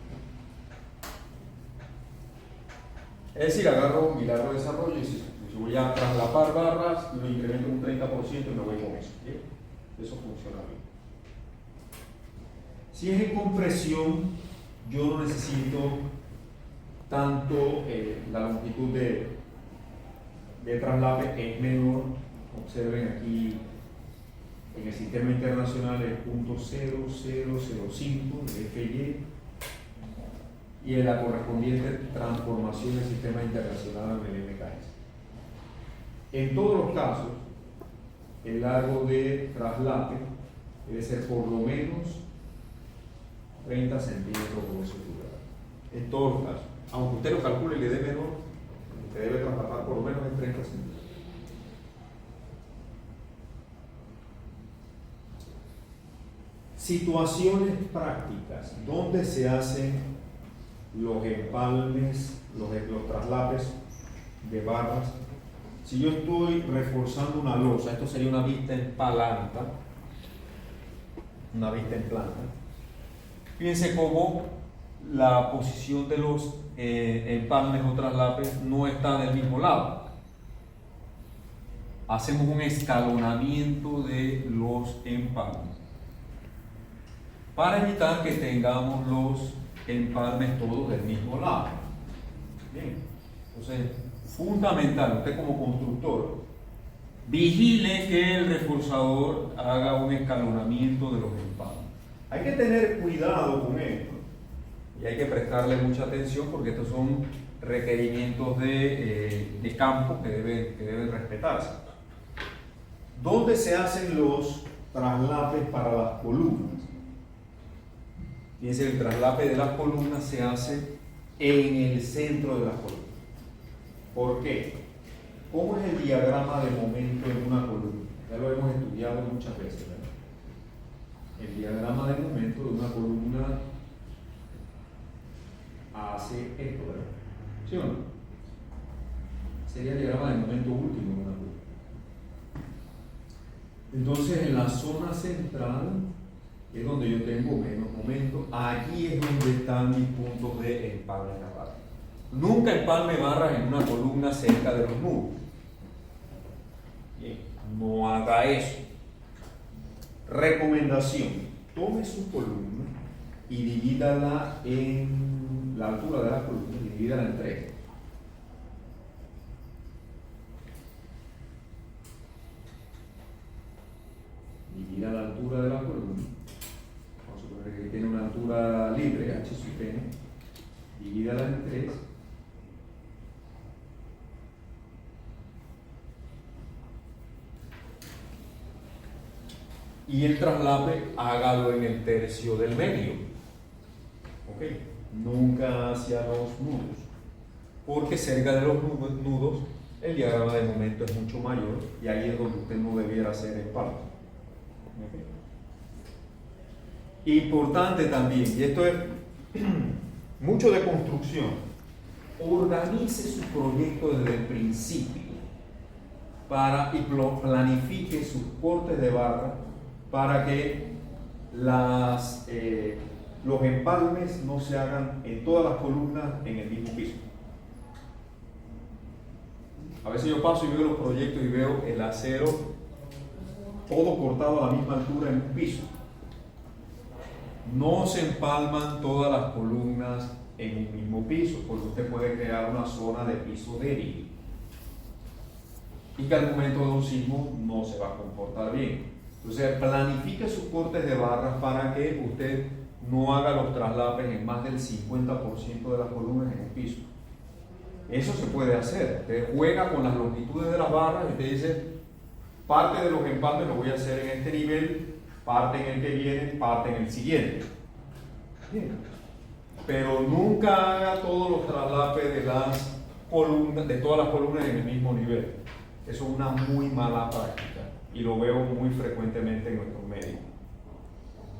Es decir, agarro mi largo de desarrollo y si voy a traslapar barras, lo incremento un 30% y me voy con eso. ¿Sí? Eso funciona bien. Si es en compresión, yo no necesito tanto la longitud de traslape es menor. Observen aquí en el sistema internacional el punto 0005 de FY y en la correspondiente transformación del sistema internacional del MKS. En todos los casos, el largo de traslape debe ser por lo menos 30 centímetros por seguridad. En todos los casos. Aunque usted lo calcule y le dé menor, usted debe traspasar por lo menos en 30 centímetros. Situaciones prácticas. ¿Dónde se hacen los empalmes, los traslapes de barras? Si yo estoy reforzando una losa, esto sería una vista en planta, fíjense cómo la posición de los empalmes o traslapes no está del mismo lado. Hacemos un escalonamiento de los empalmes para evitar que tengamos los empalmes todos del mismo lado. Bien, entonces, fundamental, usted como constructor, vigile que el reforzador haga un escalonamiento de los empalmes. Hay que tener cuidado con esto y hay que prestarle mucha atención porque estos son requerimientos de campo que deben respetarse. ¿Dónde se hacen los traslapes para las columnas? Fíjense, el traslape de las columnas se hace en el centro de las columnas. ¿Por qué? ¿Cómo es el diagrama de momento en una columna? Ya lo hemos estudiado muchas veces, ¿verdad? El diagrama de momento de una columna hace esto, ¿verdad? ¿Sí o no? Sería el diagrama de momento último de una columna. Entonces, en la zona central es donde yo tengo menos momento. Aquí es donde están mis puntos de empalme de barra. Nunca empalme barras en una columna cerca de los nudos. Bien, no haga eso. Recomendación: tome su columna y divídala en la altura de la columna, divídala en 3. Divida la altura de la columna. Vamos a suponer que tiene una altura libre, h sub n. Divídala en 3. Y el traslape hágalo en el tercio del medio. ¿Ok? Nunca hacia los nudos. Porque cerca de los nudos el diagrama de momento es mucho mayor y ahí es donde usted no debiera hacer empalme. ¿Okay? Importante también, y esto es mucho de construcción, organice su proyecto desde el principio y planifique sus cortes de barra para que los empalmes no se hagan en todas las columnas en el mismo piso. A veces yo paso y veo los proyectos y veo el acero todo cortado a la misma altura en un piso. No se empalman todas las columnas en un mismo piso, porque usted puede crear una zona de piso débil y que al momento de un sismo no se va a comportar bien. Entonces, planifique sus cortes de barras para que usted no haga los traslapes en más del 50% de las columnas en un piso. Eso se puede hacer. Usted juega con las longitudes de las barras y usted dice: parte de los empalmes lo voy a hacer en este nivel, parte en el que viene, parte en el siguiente. Bien. Pero nunca haga todos los traslapes de las columnas, de todas las columnas en el mismo nivel. Eso es una muy mala práctica y lo veo muy frecuentemente en nuestros medios.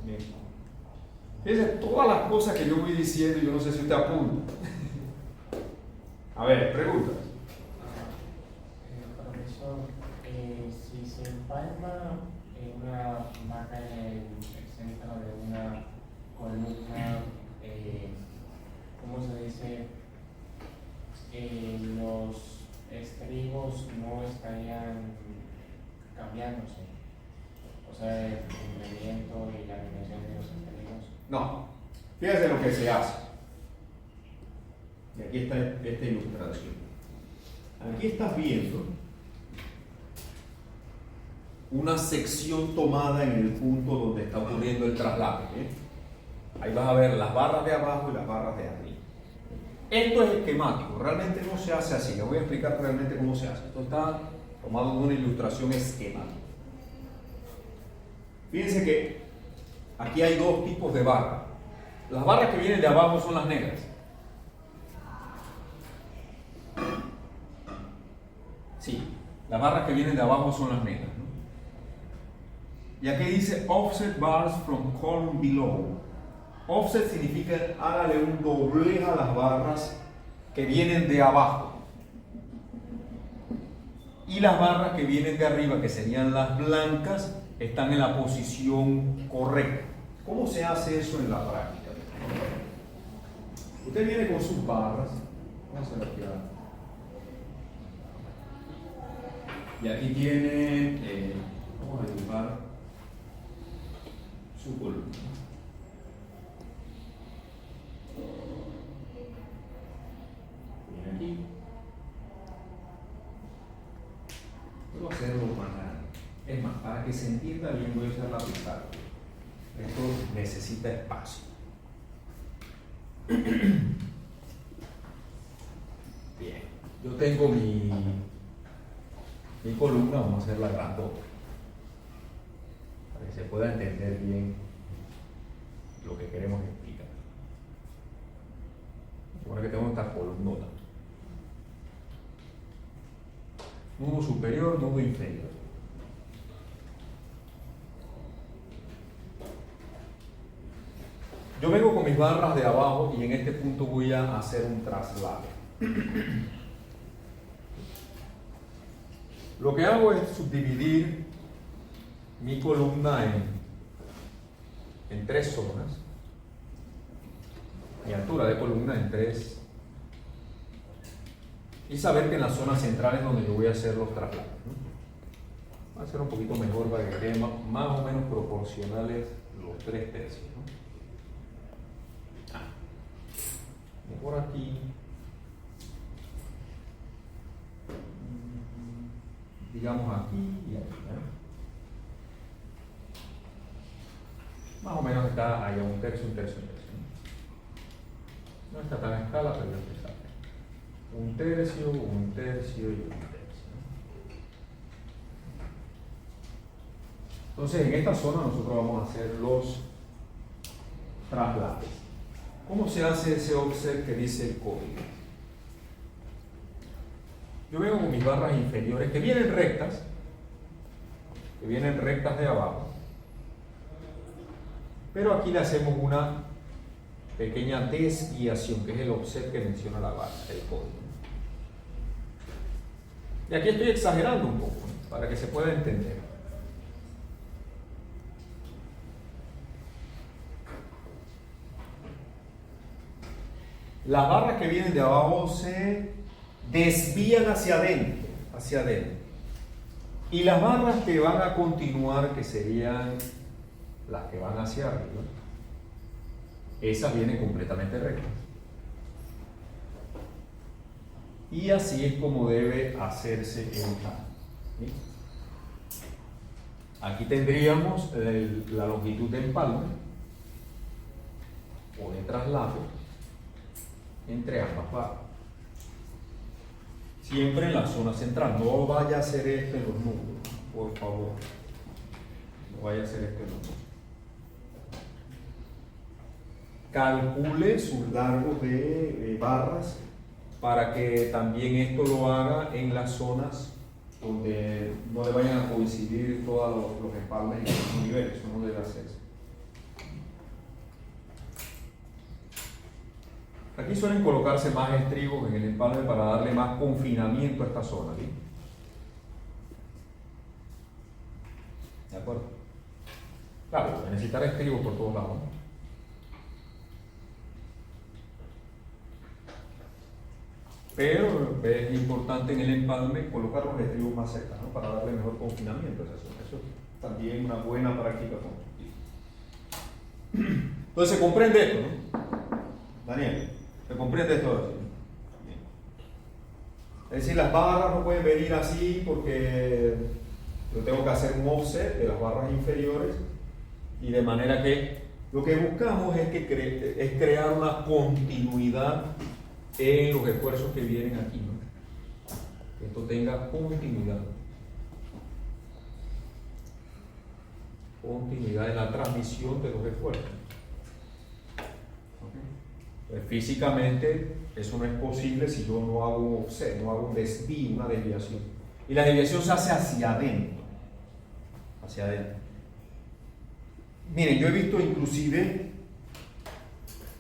Bien. Fíjense todas las cosas que yo voy diciendo y yo no sé si usted apunta. A ver, preguntas. Profesor, si se empalma una marca en el centro de una columna, ¿cómo se dice? Los estribos no estarían cambiándose. O sea, el movimiento y la dimensión de los estribos. No. Fíjense lo que se hace. Y aquí está esta ilustración. Aquí estás viendo una sección tomada en el punto donde está ocurriendo el traslado. Ahí vas a ver las barras de abajo y las barras de arriba. Esto es esquemático, realmente no se hace así. Les voy a explicar realmente cómo se hace. Esto está tomado de una ilustración esquemática. Fíjense que aquí hay dos tipos de barras. Las barras que vienen de abajo son las negras. Sí, las barras que vienen de abajo son las negras, ¿no? Y aquí dice offset bars from column below. Offset significa hágale un doblez a las barras que vienen de abajo. Y las barras que vienen de arriba, que serían las blancas, están en la posición correcta. ¿Cómo se hace eso en la práctica? Usted viene con sus barras. Vamos a hacerlo aquí abajo. Y aquí tiene, vamos a dibujar su columna. Viene aquí. Puedo hacerlo más grande. Es más, para que se entienda bien voy a usar la pizarra. Esto necesita espacio. Bien, yo tengo mi columna, vamos a hacerla grandota para que se pueda entender bien lo que queremos explicar. Ahora que tengo esta columnota. Nudo superior, nudo inferior. Yo vengo con mis barras de abajo y en este punto voy a hacer un traslado. Lo que hago es subdividir mi columna en tres zonas. Mi altura de columna en tres. Y saber que en la zona central es donde yo voy a hacer los traslados, ¿no? Voy a hacer un poquito mejor para que queden más o menos proporcionales los 3/3, ¿no? Por aquí, digamos aquí y aquí, ¿no? Más o menos está allá un tercio, ¿no? No está tan a escala, pero ya se sabe. Un tercio y un tercio, ¿no? Entonces, en esta zona nosotros vamos a hacer los traslados. ¿Cómo se hace ese offset que dice el código? Yo vengo con mis barras inferiores que vienen rectas de abajo, pero aquí le hacemos una pequeña desviación, que es el offset que menciona la barra, el código. Y aquí estoy exagerando un poco, ¿no? Para que se pueda entender. Las barras que vienen de abajo se desvían hacia adentro, y las barras que van a continuar, que serían las que van hacia arriba, esas vienen completamente rectas. Y así es como debe hacerse el cambio, ¿sí? Aquí tendríamos la longitud de empalme o de traslado entre ambas barras. Siempre en la zona central. No vaya a hacer esto en los nudos, por favor. No vaya a hacer esto en los nudos. Calcule sus largos de barras para que también esto lo haga en las zonas donde no le vayan a coincidir todos los empalmes en los niveles. Eso no debe hacerse. Aquí suelen colocarse más estribos en el empalme para darle más confinamiento a esta zona, ¿sí? ¿De acuerdo? Claro, voy a necesitar estribos por todos lados, ¿no? Pero es importante en el empalme colocar los estribos más cerca, ¿no? Para darle mejor confinamiento a esa zona. Eso es también una buena práctica constructiva. Entonces se comprende esto, ¿no? Daniel, ¿se comprende esto así? Es decir, las barras no pueden venir así porque yo tengo que hacer un offset de las barras inferiores, y de manera que lo que buscamos es, es crear una continuidad en los esfuerzos que vienen aquí, ¿no? Que esto tenga continuidad. Continuidad en la transmisión de los esfuerzos. Pues físicamente eso no es posible si yo no hago un offset, no hago un desvío, una desviación. Y la desviación se hace hacia adentro. Hacia adentro. Miren, yo he visto inclusive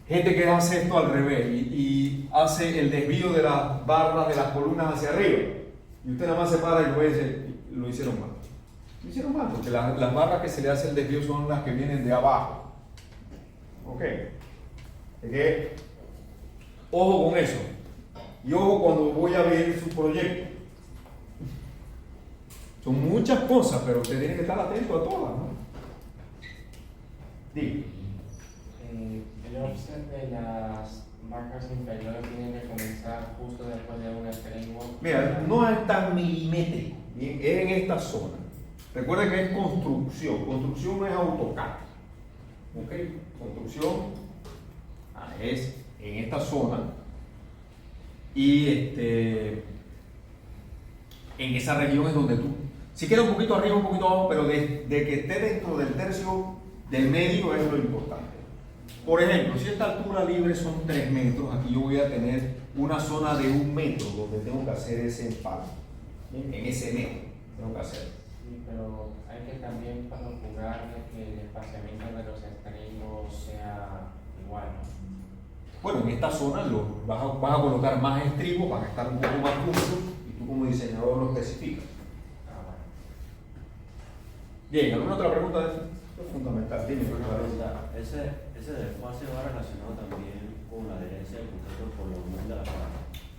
gente que hace esto al revés y hace el desvío de las barras de las columnas hacia arriba. Y usted nada más se para y lo hicieron mal. Lo hicieron mal porque las barras que se le hace el desvío son las que vienen de abajo. Ok. Es que, ojo con eso. Y ojo cuando voy a ver su proyecto. Son muchas cosas, pero usted tiene que estar atento a todas, ¿no? Sí. El offset de las marcas inferiores tienen que comenzar justo después de un estribo. Mira, no es tan milimétrico, bien, es en esta zona. Recuerden que es construcción. Construcción no es AutoCAD. ¿Ok? Construcción es en esta zona. Y en esa región es donde tú, si queda un poquito arriba, un poquito abajo, pero de que esté dentro del tercio del medio es lo importante. Por ejemplo, si esta altura libre son 3 metros, aquí yo voy a tener una zona de 1 metro donde tengo que hacer ese empalme. En ese metro tengo que hacer. Sí, pero hay que también procurar de que el espaciamiento de los estribos sea igual, ¿no? Bueno, en esta zona vas a colocar más estribos, van a estar un poco más juntos y tú como diseñador lo especificas. Bueno. Bien, ¿alguna otra pregunta de esto? Esto es fundamental. Dime, Una profesor. pregunta, ese desfase va relacionado también con la adherencia del concepto por volumen de la barra.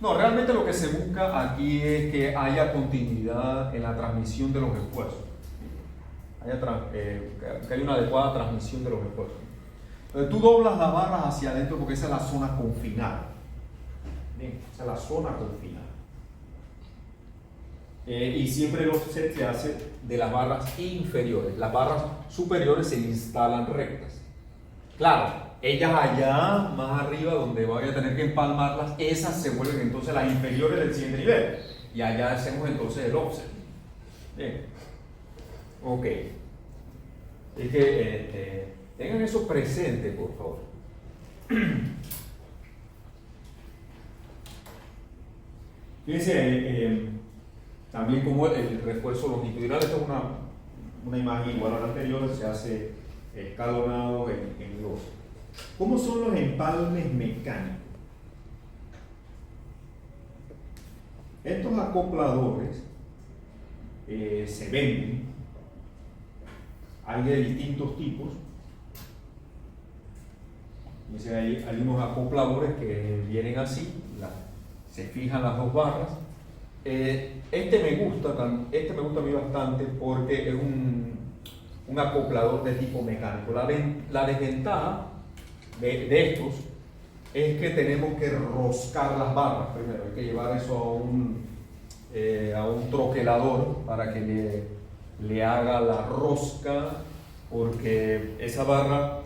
No, realmente lo que se busca aquí es que haya continuidad en la transmisión de los esfuerzos. Que haya una adecuada transmisión de los esfuerzos. Entonces tú doblas las barras hacia adentro porque esa es la zona confinada. Bien, esa es la zona confinada. Y siempre el offset se hace de las barras inferiores. Las barras superiores se instalan rectas. Claro, ellas allá, más arriba, donde voy a tener que empalmarlas, esas se vuelven entonces las inferiores del siguiente nivel. Y allá hacemos entonces el offset. Bien. Ok. Es que tengan eso presente, por favor. Fíjense, también como el refuerzo longitudinal, esta es una imagen igual a la anterior, se hace escalonado en losa. ¿Cómo son los empalmes mecánicos? Estos acopladores se venden, hay de distintos tipos. Hay unos acopladores que vienen así, se fijan las dos barras. Este me gusta a mí bastante porque es un acoplador de tipo mecánico. La desventaja de estos es que tenemos que roscar las barras primero, hay que llevar eso a un troquelador para que le haga la rosca, porque esa barra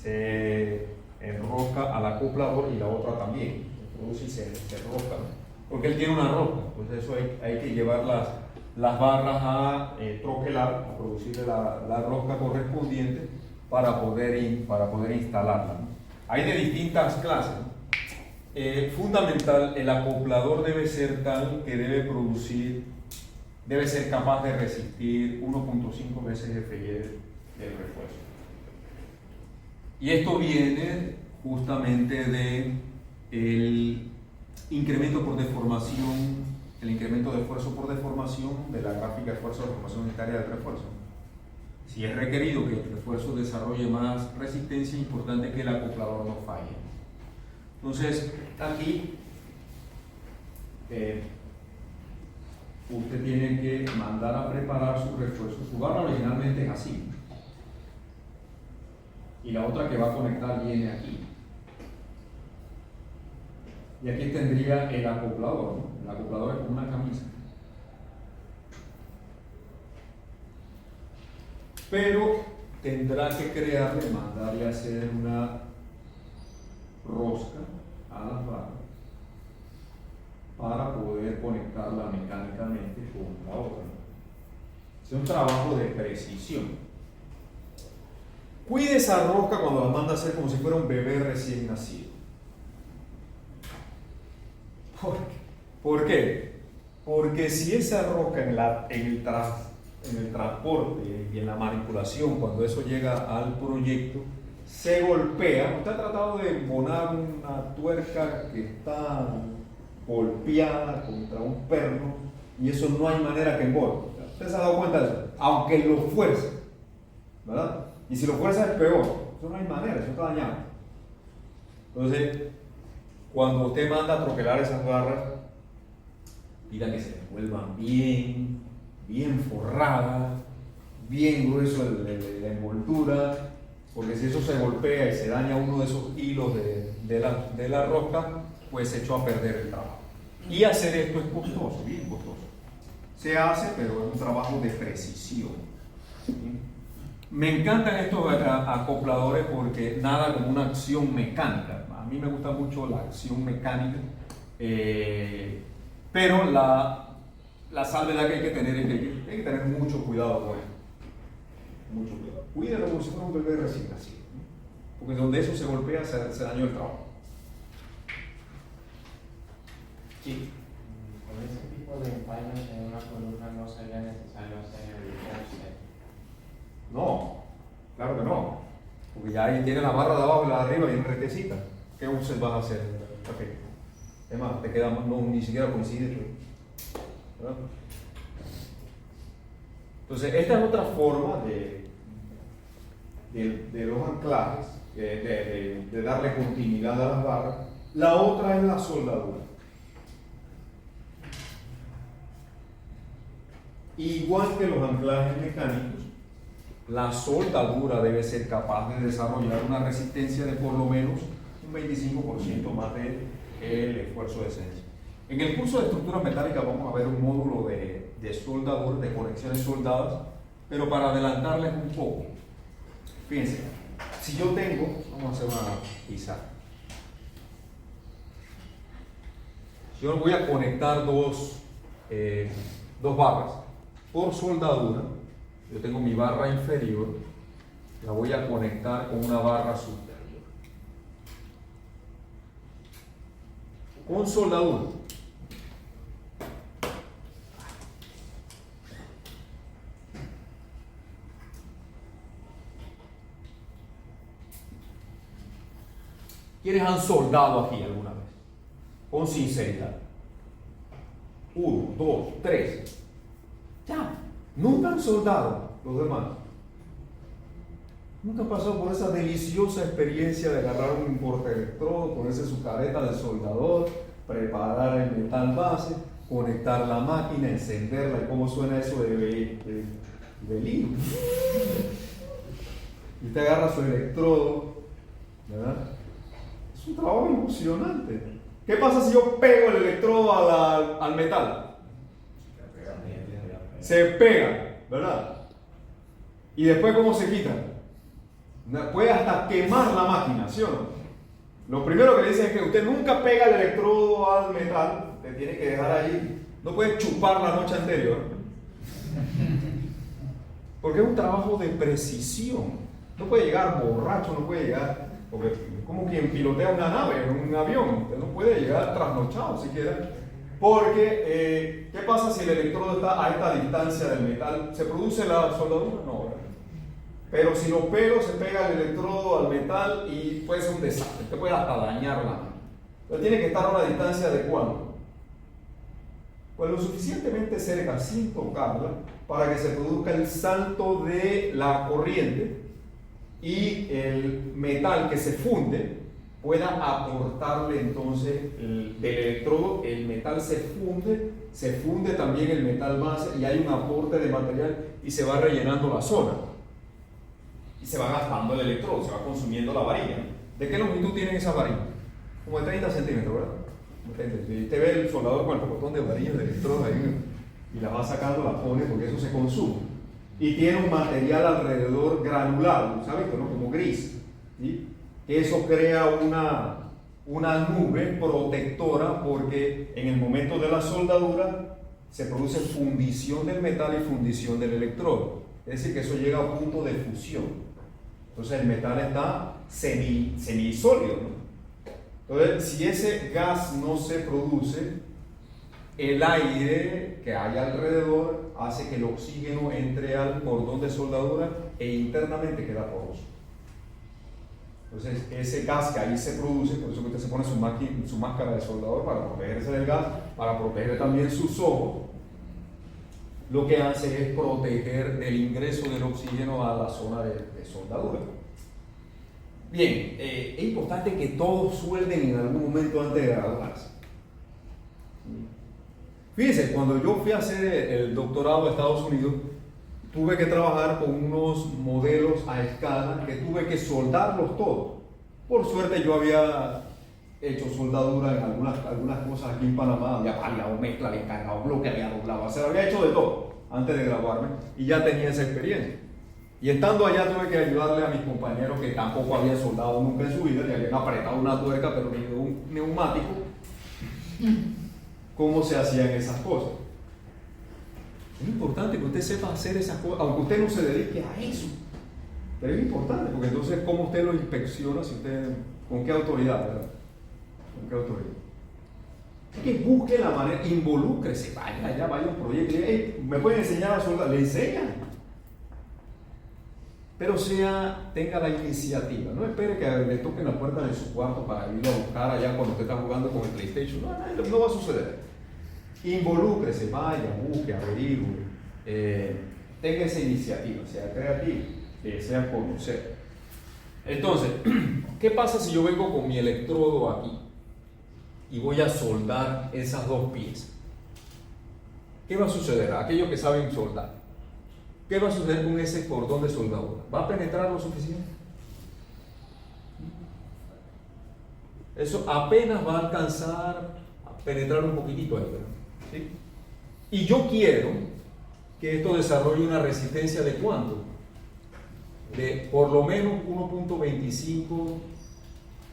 se enrosca al acoplador y la otra también, produce y se rosca, ¿no? Porque él tiene una rosca, pues eso hay que llevar las barras a troquelar, a producirle la rosca correspondiente para poder instalarla, ¿no? Hay de distintas clases, ¿no? Fundamental, el acoplador debe ser tal que debe ser capaz de resistir 1.5 veces FY del refuerzo. Y esto viene justamente del incremento por deformación, el incremento de esfuerzo por deformación de la gráfica de esfuerzo de deformación unitaria del refuerzo. Si es requerido que el refuerzo desarrolle más resistencia, es importante que el acoplador no falle. Entonces, aquí usted tiene que mandar a preparar su refuerzo. Su barra originalmente es así. Y la otra que va a conectar viene aquí. Y aquí tendría el acoplador, ¿no? El acoplador es como una camisa. Pero tendrá que crearle, mandarle a hacer una rosca a las barras para poder conectarla mecánicamente con la otra. Es un trabajo de precisión. Cuide esa rosca cuando la manda a hacer como si fuera un bebé recién nacido. ¿Por qué? Porque si esa rosca en el transporte y en la manipulación, cuando eso llega al proyecto, se golpea. Usted ha tratado de embonar una tuerca que está golpeada contra un perno y eso no hay manera que embone. ¿Usted se ha dado cuenta de eso? Aunque lo fuerce, ¿verdad? Y si lo fuerza es peor. Eso no hay manera, eso está dañado. Entonces, cuando usted manda a troquelar esas barras, pida que se vuelvan bien forradas, bien grueso la envoltura, porque si eso se golpea y se daña uno de esos hilos de la rosca, pues se echó a perder el trabajo. Y hacer esto es costoso, bien costoso. Se hace, pero es un trabajo de precisión. ¿Sí? Me encantan estos acopladores porque nada como una acción mecánica. A mí me gusta mucho la acción mecánica, pero la salvedad que hay que tener es que hay que tener mucho cuidado con esto. Mucho cuidado. Cuídalo como si fuera un bebé recién nacido, ¿no? Porque donde eso se golpea se dañó el trabajo. Sí. Con ese tipo de empalmes en una columna no sería necesario hacer el offset. No, claro que no. Porque ya ahí tiene la barra de abajo y la de arriba bien rectecita. ¿Qué offset vas a hacer? Okay. Es más, te queda, no, ni siquiera coincide. ¿Verdad? Entonces, esta es otra forma de los anclajes, de darle continuidad a las barras. La otra es la soldadura. Igual que los anclajes mecánicos, la soldadura debe ser capaz de desarrollar una resistencia de por lo menos un 25% más del esfuerzo de esencia. En el curso de estructuras metálicas vamos a ver un módulo de soldadura, de conexiones soldadas, pero para adelantarles un poco, fíjense, si yo tengo, vamos a hacer una pizarra. Yo voy a conectar dos barras por soldadura. Yo tengo mi barra inferior, la voy a conectar con una barra superior. Con soldadura. ¿Quiénes han soldado aquí alguna vez? Con sinceridad. 1, 2, 3. Ya. Nunca han soldado los demás. Nunca han pasado por esa deliciosa experiencia de agarrar un portaelectrodo, ponerse su careta de soldador, preparar el metal base, conectar la máquina, encenderla. ¿Y cómo suena eso de lío? Y usted agarra su electrodo, ¿verdad? Es un trabajo emocionante. ¿Qué pasa si yo pego el electrodo al metal? Se pega, ¿verdad? Y después, ¿cómo se quita? Puede hasta quemar la máquina, ¿sí o no? Lo primero que le dicen es que usted nunca pega el electrodo al metal, te tiene que dejar ahí, no puede chupar la noche anterior. Porque es un trabajo de precisión. No puede llegar borracho, no puede llegar, porque es como quien pilotea una nave, un avión, usted no puede llegar trasnochado siquiera. Porque, ¿qué pasa si el electrodo está a esta distancia del metal? ¿Se produce la soldadura? No, ¿verdad? Pero si lo pego, se pega el electrodo al metal y puede ser un desastre, te puede hasta dañar la mano. Entonces tiene que estar a una distancia adecuada. Pues lo suficientemente cerca, sin tocarla, para que se produzca el salto de la corriente y el metal que se funde pueda aportarle entonces del electrodo, el metal se funde también el metal base y hay un aporte de material y se va rellenando la zona. Y se va gastando el electrodo, se va consumiendo la varilla. ¿De qué longitud tienen esas varillas? Como de 30 centímetros, ¿verdad? ¿Entiendes? Y usted ve el soldador con el botón de varillas de electrodos ahí y la va sacando, la pone porque eso se consume. Y tiene un material alrededor granulado, ¿sabes? ¿No? Como gris. ¿Sí? Que eso crea una nube protectora porque en el momento de la soldadura se produce fundición del metal y fundición del electrodo. Es decir, que eso llega a punto de fusión. Entonces el metal está semisólido, ¿no? Entonces, si ese gas no se produce, el aire que hay alrededor hace que el oxígeno entre al cordón de soldadura e internamente queda poroso. Entonces, ese gas que ahí se produce, por eso que usted se pone su máscara de soldador para protegerse del gas, para proteger también sus ojos, lo que hace es proteger del ingreso del oxígeno a la zona de soldadura. Bien, es importante que todos suelden en algún momento antes de graduarse. Fíjense, cuando yo fui a hacer el doctorado de Estados Unidos, tuve que trabajar con unos modelos a escala que tuve que soldarlos todos. Por suerte yo había hecho soldadura en algunas cosas aquí en Panamá, había variado mezcla, había cargado bloque, había doblado, o sea, había hecho de todo antes de graduarme y ya tenía esa experiencia. Y estando allá tuve que ayudarle a mis compañeros que tampoco habían soldado nunca en su vida, le habían apretado una tuerca pero ni de un neumático, cómo se hacían esas cosas. Es importante que usted sepa hacer esas cosas, aunque usted no se dedique a eso. Pero es importante, porque entonces, ¿cómo usted lo inspecciona? Si usted, ¿con qué autoridad? ¿Verdad? ¿Con qué autoridad? Es que busque la manera, involúcrese, vaya allá, vaya a un proyecto, hey, ¿me pueden enseñar a soldar? Le enseñan. Pero tenga la iniciativa, no espere que le toquen la puerta de su cuarto para irlo a buscar allá cuando usted está jugando con el PlayStation. No va a suceder. Involúcrese, vaya, busque, averigüe, tenga esa iniciativa, sea creativo, desea conocer. Entonces, ¿qué pasa si yo vengo con mi electrodo aquí y voy a soldar esas dos piezas? ¿Qué va a suceder? Aquellos que saben soldar, ¿qué va a suceder con ese cordón de soldadura? ¿Va a penetrar lo suficiente? Eso apenas va a alcanzar a penetrar un poquitito ahí, ¿verdad? ¿Sí? Y yo quiero que esto desarrolle una resistencia de ¿cuánto? De por lo menos 1.25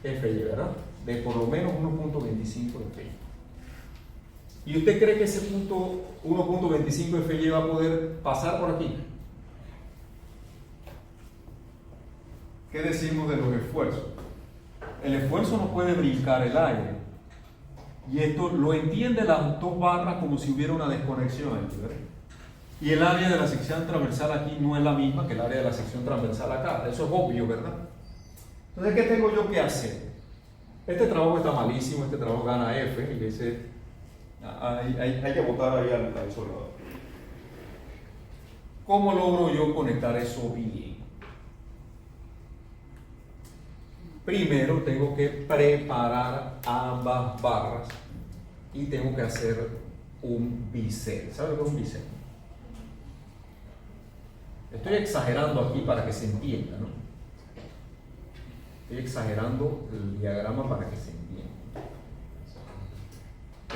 FY, ¿verdad? De por lo menos 1.25 FY. ¿Y usted cree que ese punto 1.25 FY va a poder pasar por aquí? ¿Qué decimos de los esfuerzos? El esfuerzo no puede brincar el aire. Y esto lo entiende las dos barras como si hubiera una desconexión aquí, ¿verdad? Y el área de la sección transversal aquí no es la misma que el área de la sección transversal acá. Eso es obvio, ¿verdad? Entonces, ¿qué tengo yo que hacer? Este trabajo está malísimo, este trabajo gana F, y dice, hay que botar ahí al soldador. ¿Cómo logro yo conectar eso bien? Primero tengo que preparar ambas barras y tengo que hacer un bisel. ¿Sabe lo que es un bisel? Estoy exagerando aquí para que se entienda, ¿no? Estoy exagerando el diagrama para que se entienda.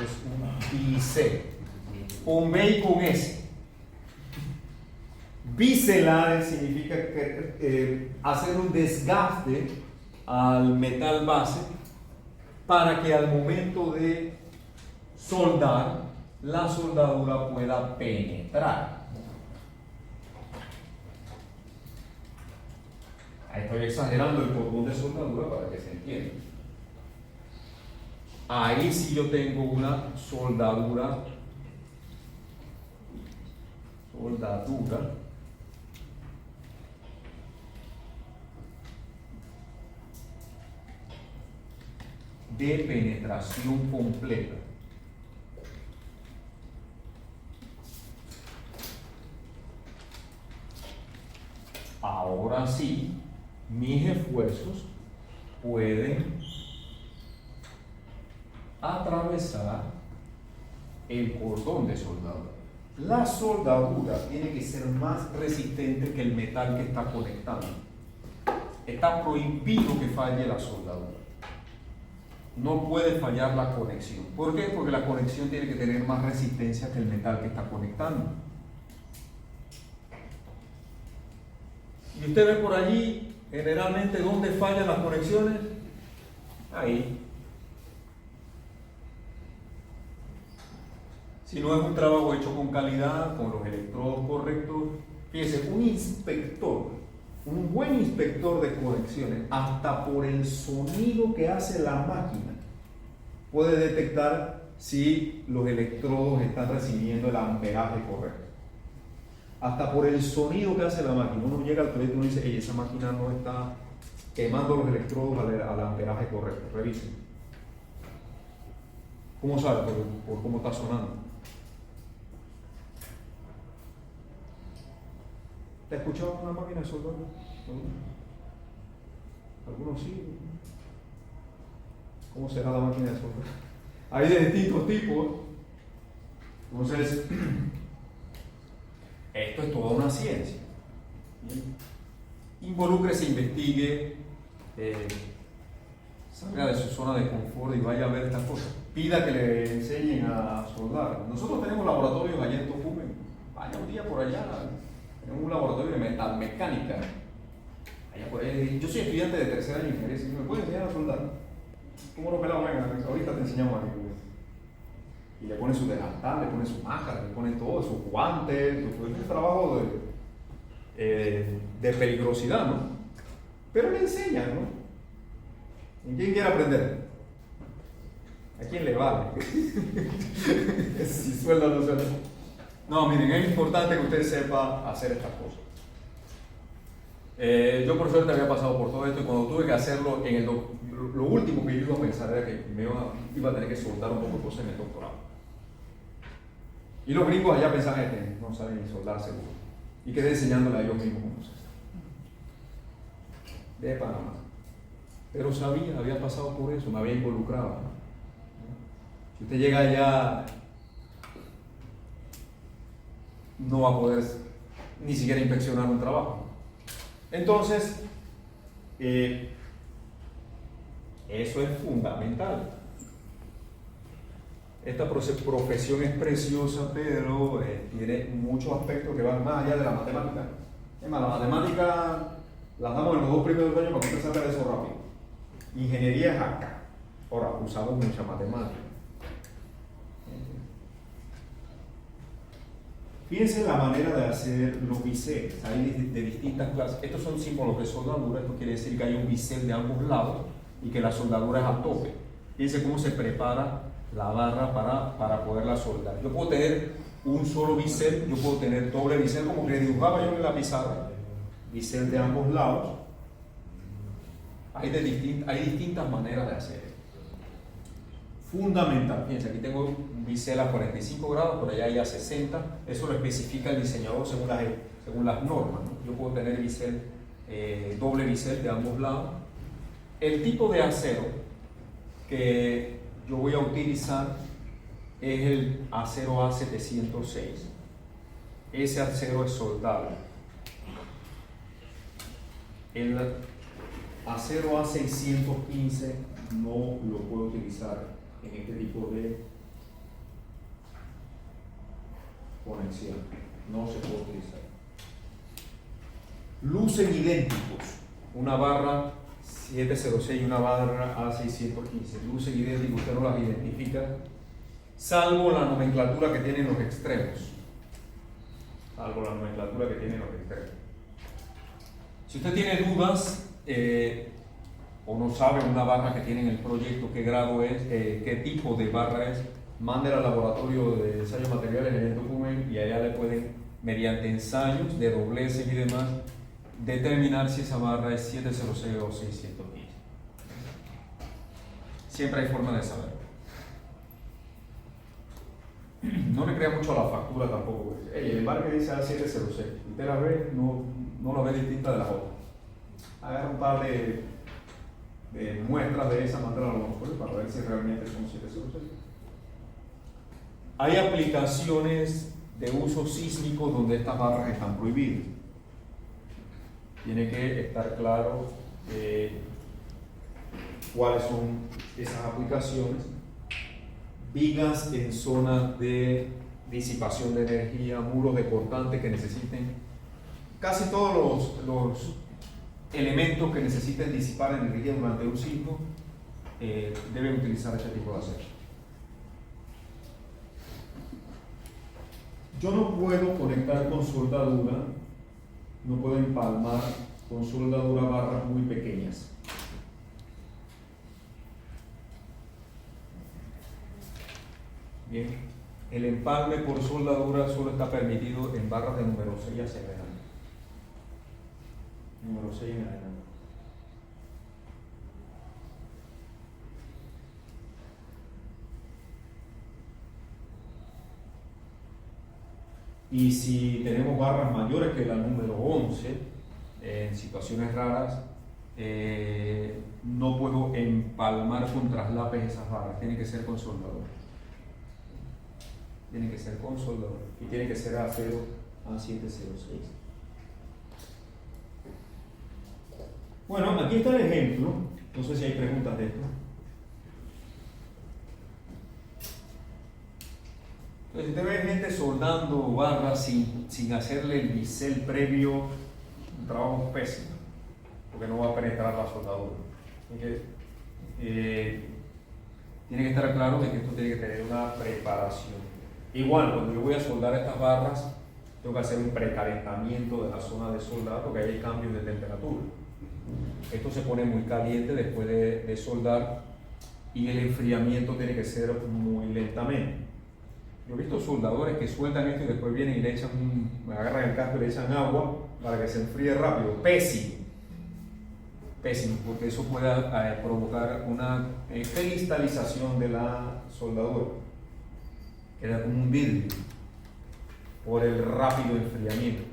Es un bisel, con B y con S. Biselar significa hacer un desgaste al metal base para que al momento de soldar la soldadura pueda penetrar. Ahí estoy exagerando el cordón de soldadura para que se entienda. Ahí sí yo tengo una soldadura de penetración completa. Ahora sí, mis esfuerzos pueden atravesar el cordón de soldadura. La soldadura tiene que ser más resistente que el metal que está conectando. Está prohibido que falle la soldadura. no puede fallar la conexión. ¿Por qué? Porque la conexión tiene que tener más resistencia que el metal que está conectando. Y usted ve por allí, generalmente, ¿dónde fallan las conexiones? Ahí. Si no es un trabajo hecho con calidad, con los electrodos correctos, fíjese, un inspector, un buen inspector de conexiones, hasta por el sonido que hace la máquina, puede detectar si los electrodos están recibiendo el amperaje correcto. Hasta por el sonido que hace la máquina. Uno llega al proyecto y uno dice, hey, esa máquina no está quemando los electrodos al amperaje correcto. Revisen. ¿Cómo sabe? Por cómo está sonando. ¿Te has escuchado una máquina de soldar? Algunos sí. ¿Cómo será la máquina de soldar? Hay de distintos tipos. Entonces, esto es toda una ciencia. Involúcrese, investigue, salga de su zona de confort y vaya a ver estas cosas. Pida que le enseñen a soldar. Nosotros tenemos laboratorios allá en Tocumen. Vaya un día por allá. Tenemos un laboratorio de metalmecánica. Allá por ahí. Yo soy estudiante de tercer año de ingeniería. ¿Me puedes enseñar a soldar? ¿Cómo lo pelamos? Venga, ahorita te enseñamos a mí. Y le pone su delantal, le pone su máscara, le pone todo, sus guantes. Es un trabajo de peligrosidad, ¿no? Pero le enseñan, ¿no? ¿En quién quiere aprender? ¿A quién le vale? Si suelda o no suelda. No, miren, es importante que usted sepa hacer estas cosas. Yo por suerte había pasado por todo esto y cuando tuve que hacerlo, lo último que yo iba a pensar era que me iba a tener que soldar un poco de cosas en el doctorado. Y los gringos allá pensaban que no saben ni soldar seguro. Y quedé enseñándole a ellos mismos cómo se hace. De Panamá. Pero sabía, había pasado por eso, me había involucrado. Si usted llega allá, no va a poder ni siquiera inspeccionar un trabajo. Entonces, eso es fundamental. Esta profesión es preciosa, pero tiene muchos aspectos que van más allá de la matemática. Es más, la matemática la damos en los 2 primeros años para que usted salga de eso rápido. Ingeniería es acá. Ahora, usamos mucha matemática. Fíjense la manera de hacer los biseles. Hay de distintas clases. Estos son símbolos de soldadura. Esto quiere decir que hay un bisel de ambos lados y que la soldadura es a tope. Fíjense cómo se prepara la barra para poderla soldar. Yo puedo tener un solo bisel, yo puedo tener doble bisel, como que dibujaba yo en la pizarra. Bisel de ambos lados. Hay distintas maneras de hacer esto. Fundamental. Fíjense, aquí tengo un bisel a 45 grados, por allá hay a 60. Eso lo especifica el diseñador según las normas, ¿no? Yo puedo tener bisel, doble bisel de ambos lados. El tipo de acero que yo voy a utilizar es el acero A706. Ese acero es soldable. El acero A615 no lo puedo utilizar en este tipo de conexión. No se puede utilizar. Lucen idénticos. Una barra 706 y una barra A615. Lucen idénticos, usted no las identifica, salvo la nomenclatura que tienen los extremos. Salvo la nomenclatura que tienen los extremos. Si usted tiene dudas, o no sabe una barra que tiene en el proyecto, qué grado es, qué tipo de barra es, mande al laboratorio de ensayos materiales en el documento y allá le pueden, mediante ensayos de dobleces y demás, determinar si esa barra es 706 o 615. Siempre hay forma de saberlo. No le crea mucho a la factura tampoco. El bar que dice A706, usted la ve, no la ve distinta de la otra. Agarra un par de muestras de esa manera a lo mejor para ver si realmente son 706. Hay aplicaciones de uso sísmico donde estas barras están prohibidas. Tiene que estar claro cuáles son esas aplicaciones. Vigas en zonas de disipación de energía, muros de cortante que necesiten, casi todos los elementos que necesiten disipar energía durante un sismo deben utilizar este tipo de acero. Yo no puedo conectar con soldadura, no puedo empalmar con soldadura barras muy pequeñas. Bien, el empalme por soldadura solo está permitido en barras de número 6 hacia adelante. Número 6 en adelante. Y si tenemos barras mayores que la número 11, en situaciones raras, no puedo empalmar con traslapes esas barras, tiene que ser con soldadura. Tiene que ser con soldadura y tiene que ser acero A706. Bueno, aquí está el ejemplo, no sé si hay preguntas de esto. Entonces, usted ve gente soldando barras sin hacerle el bisel previo, un trabajo pésimo, porque no va a penetrar la soldadura. Tiene que estar claro de que esto tiene que tener una preparación. Igual, cuando yo voy a soldar estas barras, tengo que hacer un precalentamiento de la zona de soldar porque ahí hay cambios de temperatura. Esto se pone muy caliente después de soldar y el enfriamiento tiene que ser muy lentamente. Yo he visto soldadores que sueltan esto y después vienen y le echan agarran el casco y le echan agua para que se enfríe rápido. Pésimo. Pésimo, porque eso puede provocar una cristalización de la soldadura. Queda como un vidrio por el rápido enfriamiento.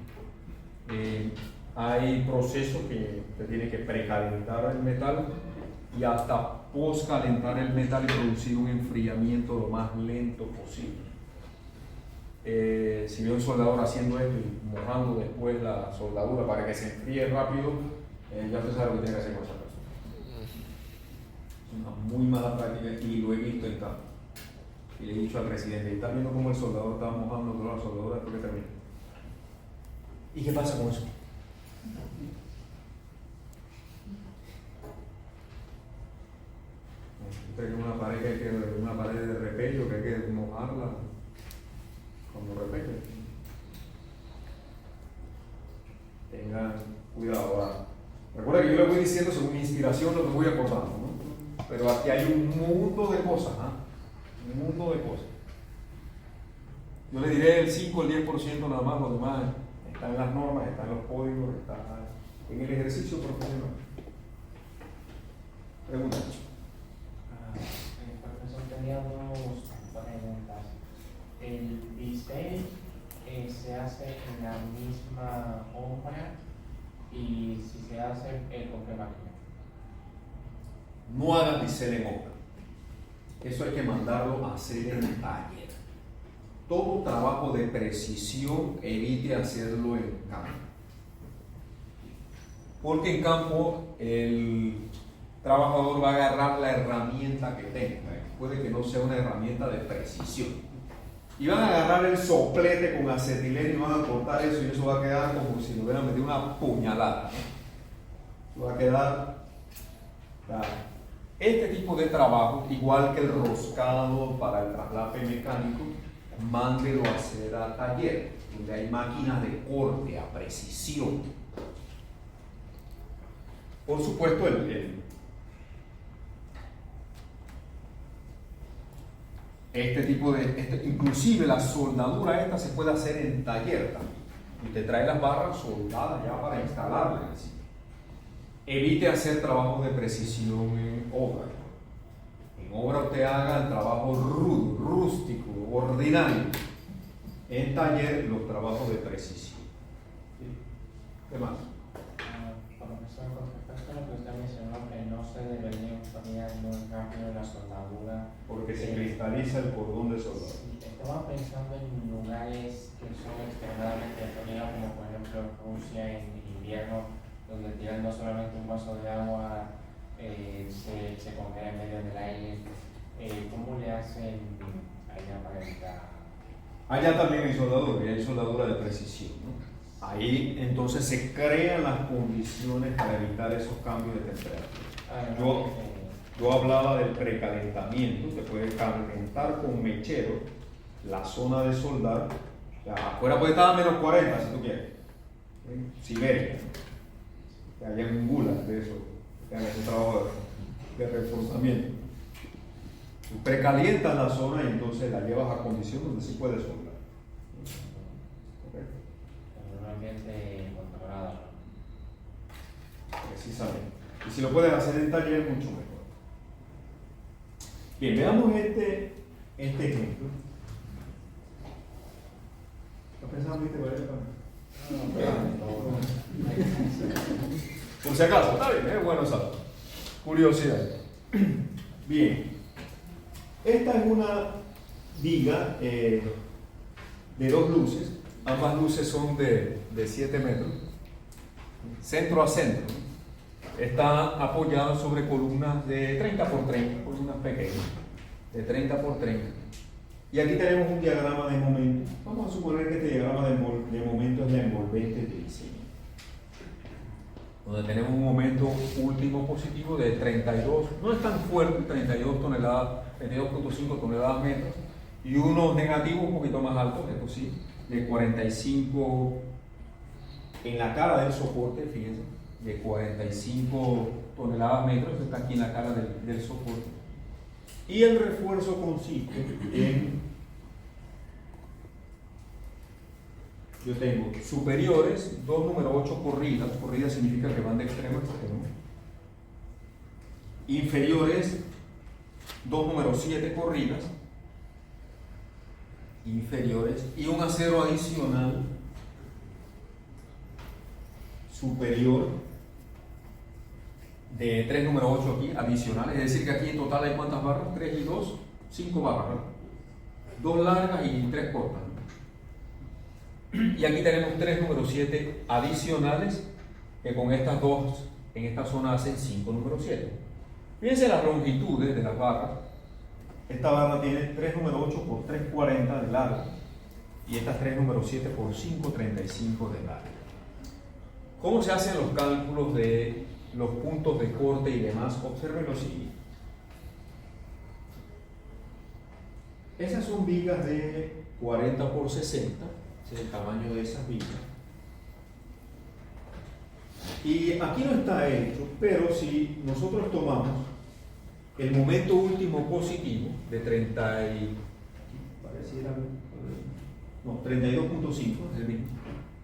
Hay procesos que se tiene que precalentar el metal y hasta poscalentar el metal y producir un enfriamiento lo más lento posible. Si veo un soldador haciendo esto y mojando después la soldadura para que se enfríe rápido, ya usted sabe lo que tiene que hacer con esa persona. Es una muy mala práctica y lo he visto en campo. Y le he dicho al presidente, ¿está viendo cómo el soldador está mojando toda la soldadura después que termina? ¿Y qué pasa con eso? Usted una pared de repello que hay que mojarla cuando repelle. Tengan cuidado ahora. Recuerda que yo les voy diciendo según mi inspiración lo que voy acordando, ¿no? Pero aquí hay un mundo de cosas, un mundo de cosas. Yo le diré el 5 o el 10% nada más, lo demás está en las normas, está en los códigos, está en el ejercicio profesional. Preguntas. Profesor, tenía dos preguntas. ¿El bisel se hace en la misma obra? Y si se hace, ¿con qué máquina? No hagan bisel en obra. Eso hay que mandarlo a hacer en taller. Todo trabajo de precisión evite hacerlo en campo. Porque en campo el trabajador va a agarrar la herramienta que tenga. Puede que no sea una herramienta de precisión. Y van a agarrar el soplete con acetileno y van a cortar eso y eso va a quedar como si le hubieran metido una puñalada, ¿no? Va a quedar... Claro. Este tipo de trabajo, igual que el roscado para el traslape mecánico, mándelo a hacer a taller, donde hay máquinas de corte a precisión. Por supuesto, inclusive la soldadura esta se puede hacer en taller también. Y te trae las barras soldadas ya para instalarlas. Evite hacer trabajos de precisión en obra. En obra usted haga el trabajo rudo, rústico, ordinario. En taller los trabajos de precisión. ¿Sí? ¿Qué más? Profesor, con respecto a lo que usted mencionó, que no se debería enfriar muy rápido la soldadura. Porque se cristaliza el cordón de soldadura. Sí, estaba pensando en lugares que son extremadamente fríos, como por ejemplo Rusia en invierno, donde tiran no solamente un vaso de agua se congela en medio del aire. ¿Cómo le hacen allá para evitar? Allá también hay soldadura de precisión, ¿no? Ahí entonces se crean las condiciones para evitar esos cambios de temperatura. Yo hablaba del precalentamiento, se puede calentar con mechero la zona de soldar. O sea, afuera puede estar a menos 40 si tú quieres. Siberia, ¿no? Allá en Gulag de eso, que hagan ese trabajo de reforzamiento. Tú precalientas la zona y entonces la llevas a condición donde sí puedes soldar. ¿Correcto? En un ambiente controlado. Precisamente. Y si lo puedes hacer en taller, mucho mejor. Bien, veamos este ejemplo. ¿Estás pensando que te vaya a Por si acaso, está bien, es bueno saber. Curiosidad. Bien. Esta es una viga de 2 luces. Ambas luces son de 7 metros. Centro a centro. Está apoyada sobre columnas de 30 por 30, columnas pequeñas, de 30 por 30. Y aquí tenemos un diagrama de momento. Vamos a suponer que este diagrama de momento es la envolvente de diseño, donde tenemos un momento último positivo de 32, no es tan fuerte, 32 toneladas, 32.5 toneladas metros, y uno negativo un poquito más alto, esto sí, de 45 en la cara del soporte, fíjense, de 45 toneladas metros, está aquí en la cara del soporte. Y el refuerzo consiste en, yo tengo superiores, 2 número 8 corridas significa que van de extremo a extremo. Inferiores, 2 número 7 corridas, inferiores, y un acero adicional superior de 3 número 8 aquí, adicionales, es decir que aquí en total hay cuántas barras, 3 y 2, 5 barras, ¿verdad? 2 largas y 3 cortas. Y aquí tenemos 3 número 7 adicionales que con estas dos en esta zona hacen 5 número 7. Fíjense las longitudes de las barras. Esta barra tiene 3 número 8 por 3,40 de largo y estas 3 número 7 por 5,35 de largo. ¿Cómo se hacen los cálculos de los puntos de corte y demás? Observen lo siguiente. Esas son vigas de 40 por 60, ese es el tamaño de esas vigas. Y aquí no está hecho, pero si nosotros tomamos el momento último positivo de 32.5, es el mismo.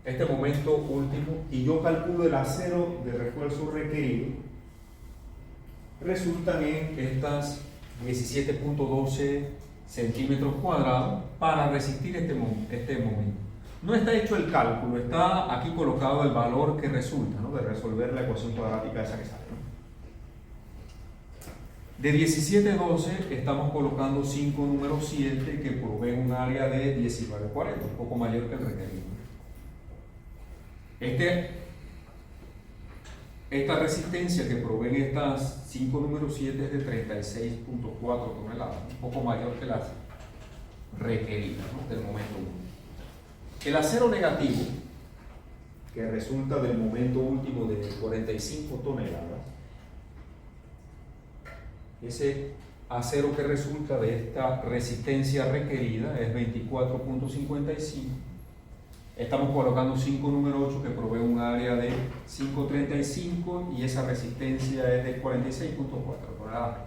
Este momento último, y yo calculo el acero de refuerzo requerido, resultan en estas 17.12 centímetros cuadrados para resistir este momento. No está hecho el cálculo, está aquí colocado el valor que resulta, ¿no?, de resolver la ecuación cuadrática esa que sale, ¿no? De 17.12 estamos colocando 5 número 7 que proveen un área de 19.40, un poco mayor que el requerido. Esta resistencia que proveen estas 5 número 7 es de 36.4 toneladas, un poco mayor que las requeridas, ¿no?, del momento 1. El acero negativo, que resulta del momento último de 45 toneladas, ese acero que resulta de esta resistencia requerida es 24.55. Estamos colocando 5 número 8 que provee un área de 5.35 y esa resistencia es de 46.4 toneladas.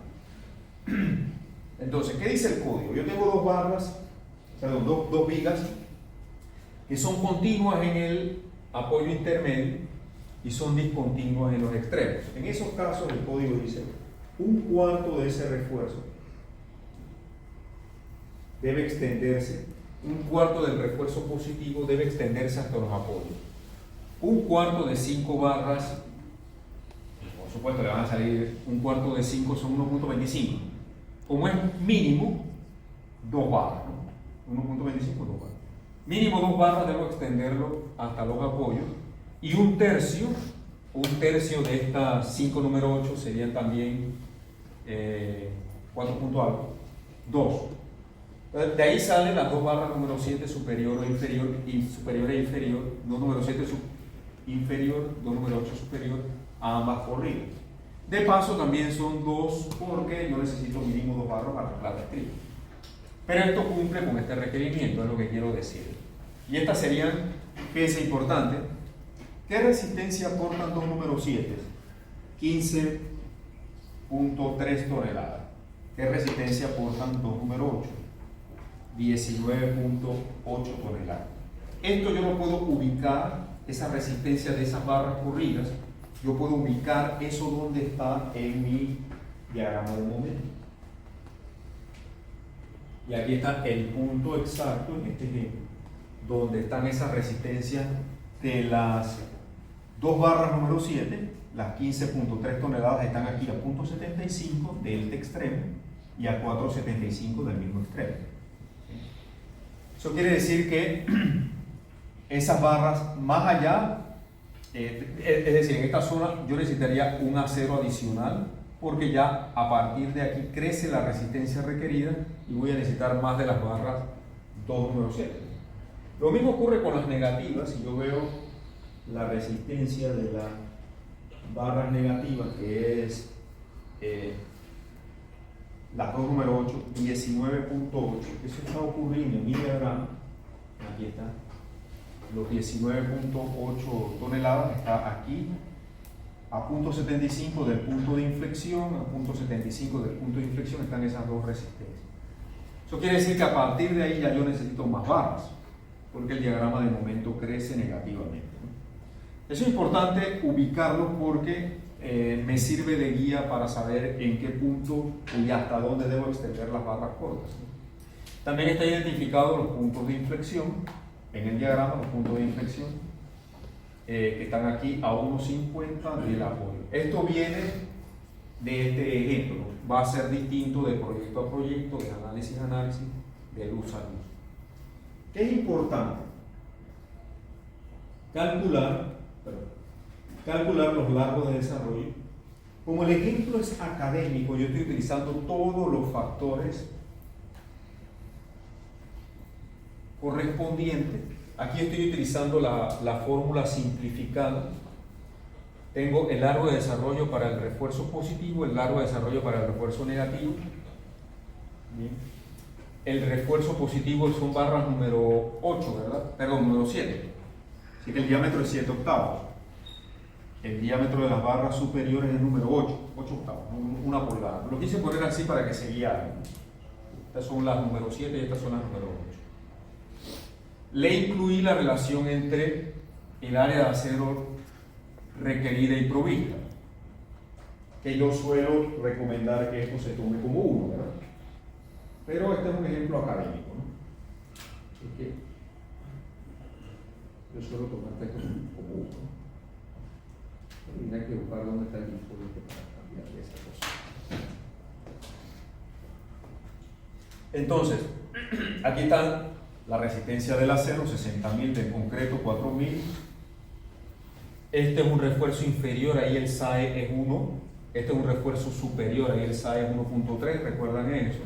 Entonces, ¿qué dice el código? Yo tengo dos barras, perdón, dos vigas que son continuas en el apoyo intermedio y son discontinuas en los extremos. En esos casos el código dice 1/4 de ese refuerzo debe extenderse, 1/4 del refuerzo positivo debe extenderse hasta los apoyos. 1/4 de 5 barras, por supuesto le van a salir 1/4 de 5 son 1.25. Como es mínimo 2 barras, ¿no? 1.25, 2 barras. Mínimo 2 barras debo extenderlo hasta los apoyos y 1/3 un tercio de estas 5 número 8 serían también 4 punto algo, 2. De ahí salen las dos barras número 7 superior o inferior, y superior e inferior, no número 7 inferior, 2 número 8 superior, a ambas corridas. De paso también son 2 porque yo necesito mínimo 2 barras para la estrella. Pero esto cumple con este requerimiento, es lo que quiero decir. Y estas serían, fíjense importante, ¿qué resistencia aportan 2 número 7? 15.3 toneladas. ¿Qué resistencia aportan 2 número 8? 19.8 toneladas. Esto yo lo puedo ubicar, esa resistencia de esas barras corridas, yo puedo ubicar eso donde está en mi diagrama de momento. Y aquí está el punto exacto en este ejemplo, donde están esas resistencias de las dos barras número 7, las 15.3 toneladas están aquí a 0.75 de este extremo y a 4.75 del mismo extremo. Eso quiere decir que esas barras más allá, es decir, en esta zona yo necesitaría un acero adicional porque ya a partir de aquí crece la resistencia requerida y voy a necesitar más de las barras 2 número 7. Lo mismo ocurre con las negativas. Si yo veo la resistencia de las barras negativas, que es las 2 número 8, 19.8, eso está ocurriendo en mi diagrama, aquí está, los 19.8 toneladas, está aquí, a 0.75 del punto de inflexión, a 0.75 del punto de inflexión están esas dos resistencias. Eso quiere decir que a partir de ahí ya yo necesito más barras, porque el diagrama de momento crece negativamente. Eso es importante ubicarlo porque me sirve de guía para saber en qué punto y hasta dónde debo extender las barras cortas. También está identificado los puntos de inflexión en el diagrama, los puntos de inflexión que están aquí a 1.50 del apoyo. Esto viene de este ejemplo, va a ser distinto de proyecto a proyecto, de análisis a análisis, de luz a luz. Es importante calcular los largos de desarrollo. Como el ejemplo es académico, yo estoy utilizando todos los factores correspondientes. Aquí estoy utilizando la fórmula simplificada. Tengo el largo de desarrollo para el refuerzo positivo, el largo de desarrollo para el refuerzo negativo. Bien. El refuerzo positivo son barras número 8, ¿verdad? Perdón, número 7. Así que el diámetro es 7 octavos. El diámetro de las barras superiores es número 8 octavos, una pulgada. Lo quise poner así para que se guiaran. Estas son las número 7 y estas son las número 8. Le incluí la relación entre el área de acero requerida y provista, que yo suelo recomendar que esto se tome como 1, ¿verdad? Pero este es un ejemplo académico, ¿no? Así que yo suelo tomar esto como 1. Tendría que buscar dónde está el dispositivo para cambiar esa cosa. Entonces, aquí está la resistencia del acero, 60.000, del concreto, 4.000. Este es un refuerzo inferior, ahí el SAE es 1. Este es un refuerzo superior, ahí el SAE es 1.3, recuerdan eso.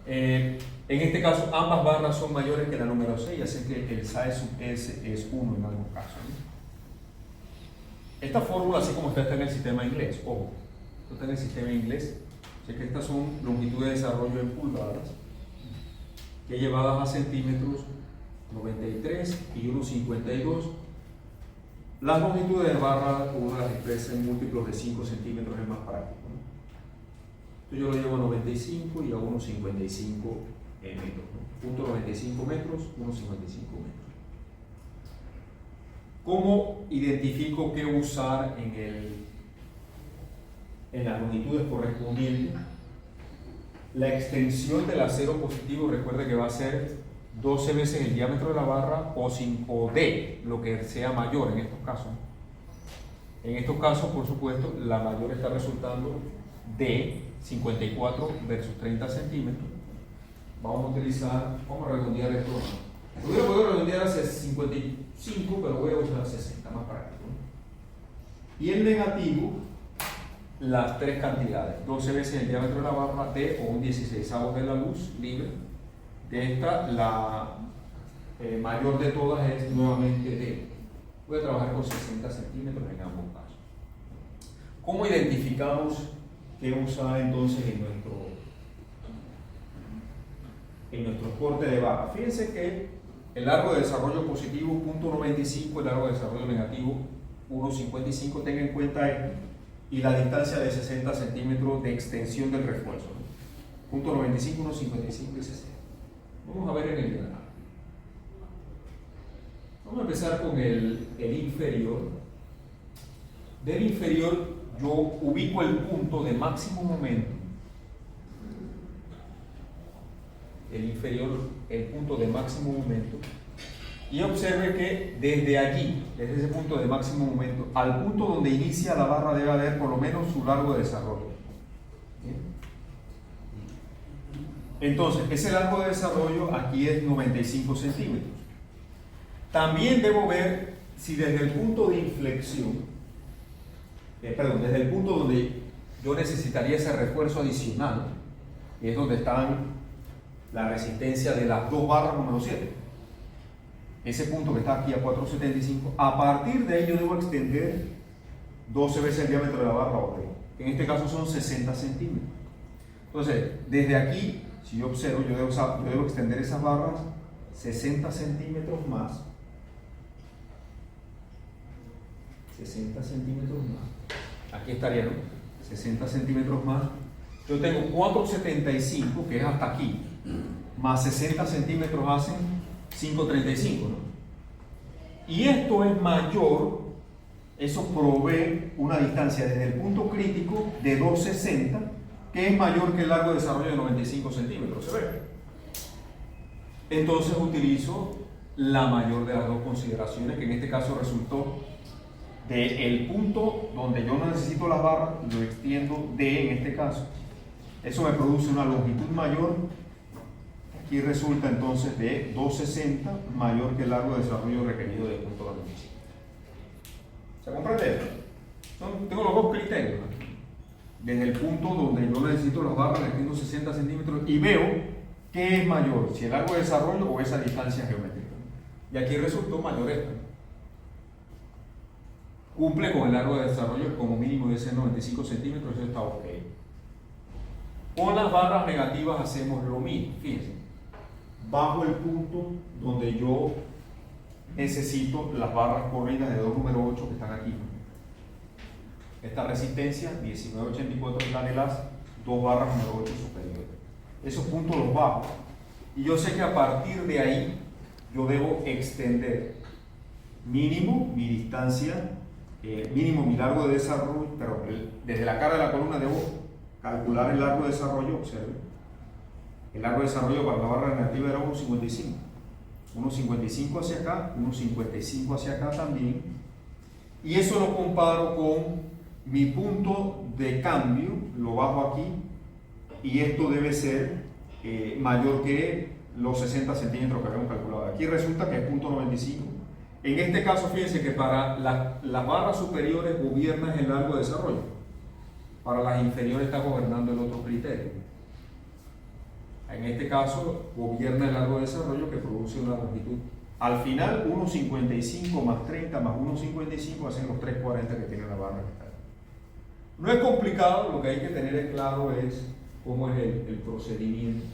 En este caso, ambas barras son mayores que la número 6, así que el SAE sub S es 1 en algunos casos, ¿no? Esta fórmula, así como está en el sistema inglés, ojo, esto está en el sistema inglés, así que estas son longitudes de desarrollo en pulgadas, que llevadas a centímetros, 93 y 1.52. Las longitudes de barra uno las expresa en múltiplos de 5 centímetros, es más práctico, ¿no? Entonces yo lo llevo a 95 y a 1.55 metros, ¿no? Punto 95 metros, 1.55 metros. ¿Cómo identifico qué usar en las longitudes correspondientes? La extensión del acero positivo, recuerde que va a ser 12 veces el diámetro de la barra o D, lo que sea mayor en estos casos. En estos casos, por supuesto, la mayor está resultando D, 54 versus 30 centímetros. Vamos a redondear esto. Yo voy a poder redondear hacia 55, pero voy a usar 60, más práctico, ¿no? Y en negativo, las tres cantidades, 12 veces el diámetro de la barra D o un 16avo de la luz libre. De esta, la mayor de todas es nuevamente D. Voy a trabajar con 60 centímetros en ambos casos. ¿Cómo identificamos qué usar entonces en nuestro corte de barra? Fíjense que el largo de desarrollo positivo 0.95, el largo de desarrollo negativo 1.55, tenga en cuenta esto, y la distancia de 60 centímetros de extensión del refuerzo, ¿no? 0.95, 1.55 y 60. Vamos a ver en el diagrama. Vamos a empezar con el inferior. Del inferior yo ubico el punto de máximo momento. El inferior, el punto de máximo momento. Y observe que desde allí, desde ese punto de máximo momento, al punto donde inicia la barra debe haber por lo menos su largo de desarrollo. ¿Bien? Entonces, ese largo de desarrollo aquí es 95 centímetros. También debo ver si desde el punto de inflexión, desde el punto donde yo necesitaría ese refuerzo adicional, y es donde están la resistencia de las dos barras número 7. Ese punto que está aquí a 4.75, a partir de ahí yo debo extender 12 veces el diámetro de la barra o D. En este caso son 60 centímetros. Entonces, desde aquí, si yo observo, yo debo extender esas barras 60 centímetros más. 60 centímetros más. Aquí estaría, ¿no? 60 centímetros más. Yo tengo 4.75, que es hasta aquí, más 60 centímetros hacen 5.35, ¿no? Y esto es mayor, eso provee una distancia desde el punto crítico de 2.60, que es mayor que el largo de desarrollo de 95 centímetros, ¿se ve? Entonces utilizo la mayor de las dos consideraciones, que en este caso resultó del punto donde yo no necesito las barras, lo extiendo D en este caso. Eso me produce una longitud mayor. Aquí resulta entonces de 2.60 mayor que el largo de desarrollo requerido de 0.95. ¿Se comprende esto? Tengo los dos criterios, ¿no? Desde el punto donde yo necesito las barras, le extiendo 60 centímetros y veo qué es mayor, si el largo de desarrollo o esa distancia geométrica. Y aquí resultó mayor esta. Cumple con el largo de desarrollo como mínimo de ser 95 centímetros, eso está ok. Con las barras negativas hacemos lo mismo, fíjense. Bajo el punto donde yo necesito las barras corridas de 2 número 8 que están aquí. Esta resistencia, 1984 es la de las dos barras número 8 superiores. Esos puntos los bajo. Y yo sé que a partir de ahí yo debo extender mínimo mi distancia, mínimo mi largo de desarrollo, pero desde la cara de la columna debo calcular el largo de desarrollo, observe. El largo de desarrollo para la barra negativa era 1.55. 1.55 hacia acá, 1.55 hacia acá también. Y eso lo comparo con mi punto de cambio, lo bajo aquí, y esto debe ser mayor que los 60 centímetros que habíamos calculado. Aquí resulta que es 0.95. En este caso, fíjense que para las barras superiores gobierna el largo de desarrollo. Para las inferiores está gobernando el otro criterio. En este caso, gobierna el largo de desarrollo que produce una longitud. Al final, 1.55 más 30 más 1.55 hacen los 3.40 que tiene la barra que está ahí. No es complicado, lo que hay que tener claro es cómo es el procedimiento.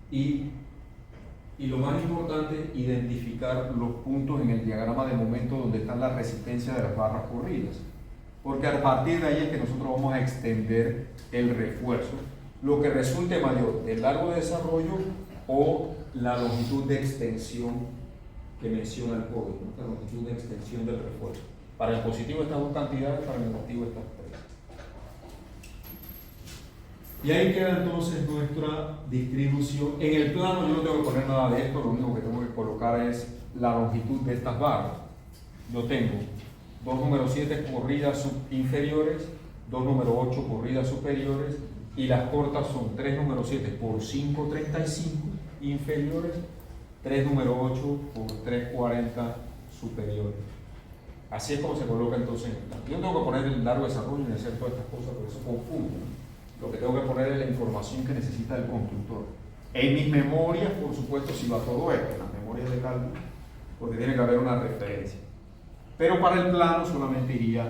Y lo más importante, identificar los puntos en el diagrama de momento donde están las resistencias de las barras corridas. Porque a partir de ahí es que nosotros vamos a extender el refuerzo, lo que resulte mayor, el largo de desarrollo o la longitud de extensión que menciona el código, ¿no? La longitud de extensión del refuerzo. Para el positivo estas dos cantidades, para el negativo estas tres. Y ahí queda entonces nuestra distribución. En el plano yo no tengo que poner nada de esto, lo único que tengo que colocar es la longitud de estas barras. Yo tengo dos número 7 corridas inferiores, dos número 8 corridas superiores, y las cortas son 3 número 7 por 5.35 inferiores, 3 número 8 por 3.40 superiores. Así es como se coloca entonces en el plano. Yo no tengo que poner el largo desarrollo y hacer todas estas cosas, porque eso confunde, ¿no? Lo que tengo que poner es la información que necesita el constructor. En mis memorias, por supuesto, si va todo esto, en las memorias de cálculo, porque tiene que haber una referencia. Pero para el plano solamente iría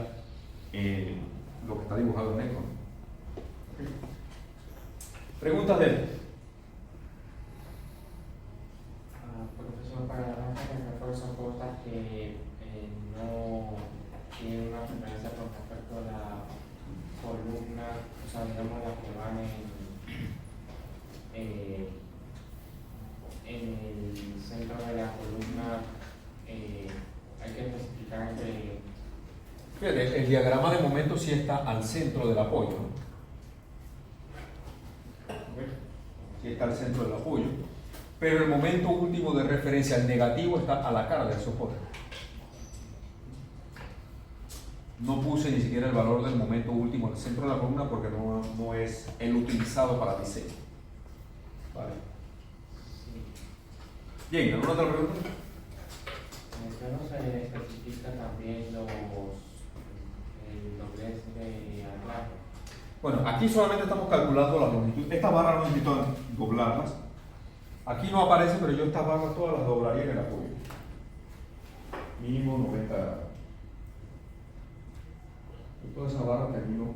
lo que está dibujado en esto, ¿no? ¿Okay? Preguntas de él. Profesor, para la base de refuerzo cosas que no tienen una referencia con respecto a la columna, o sea, digamos las que van en el centro de la columna, hay que especificar entre... Fíjate, el diagrama de momento sí está al centro del apoyo, ¿no? Sí está al centro del apoyo, pero el momento último de referencia, el negativo, está a la cara del soporte. No puse ni siquiera el valor del momento último en el centro de la columna porque no es el utilizado para diseño. Vale. Bien, ¿alguna otra pregunta? ¿Por qué no se especifica también el doblez de anclaje? Bueno, aquí solamente estamos calculando la longitud. Estas barras no necesito doblarlas. Aquí no aparece, pero yo estas barras todas las doblaría en el apoyo. Mínimo 90 grados. Yo todas esas barras termino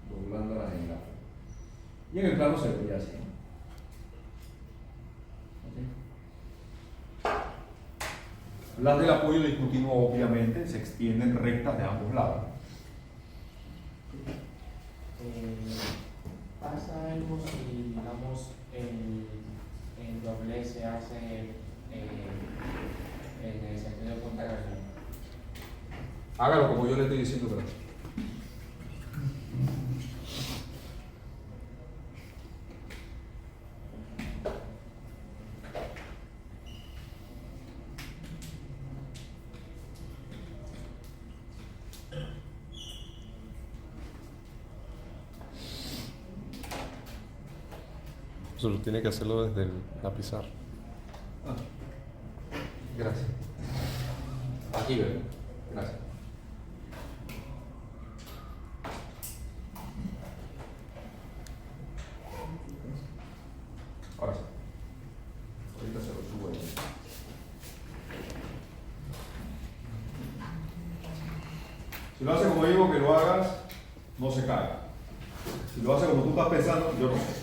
doblándolas en el apoyo. Y en el plano se vería así, ¿no? Las del apoyo discontinuo obviamente se extienden rectas de ambos lados. ¿Pasa algo si, digamos, el doblez se hace en el sentido contrario? Hágalo como yo le estoy diciendo, pero... Solo tiene que hacerlo desde la pizarra. Ah, gracias. Aquí veo. Gracias. Ahora sí. Ahorita se lo subo ahí. Si lo hace como digo que lo hagas, no se cae. Si lo hace como tú estás pensando, yo no sé.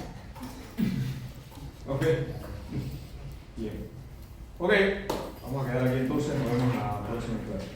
Ok. Bien. Ok. Vamos a quedar aquí entonces. Nos vemos en la próxima clase.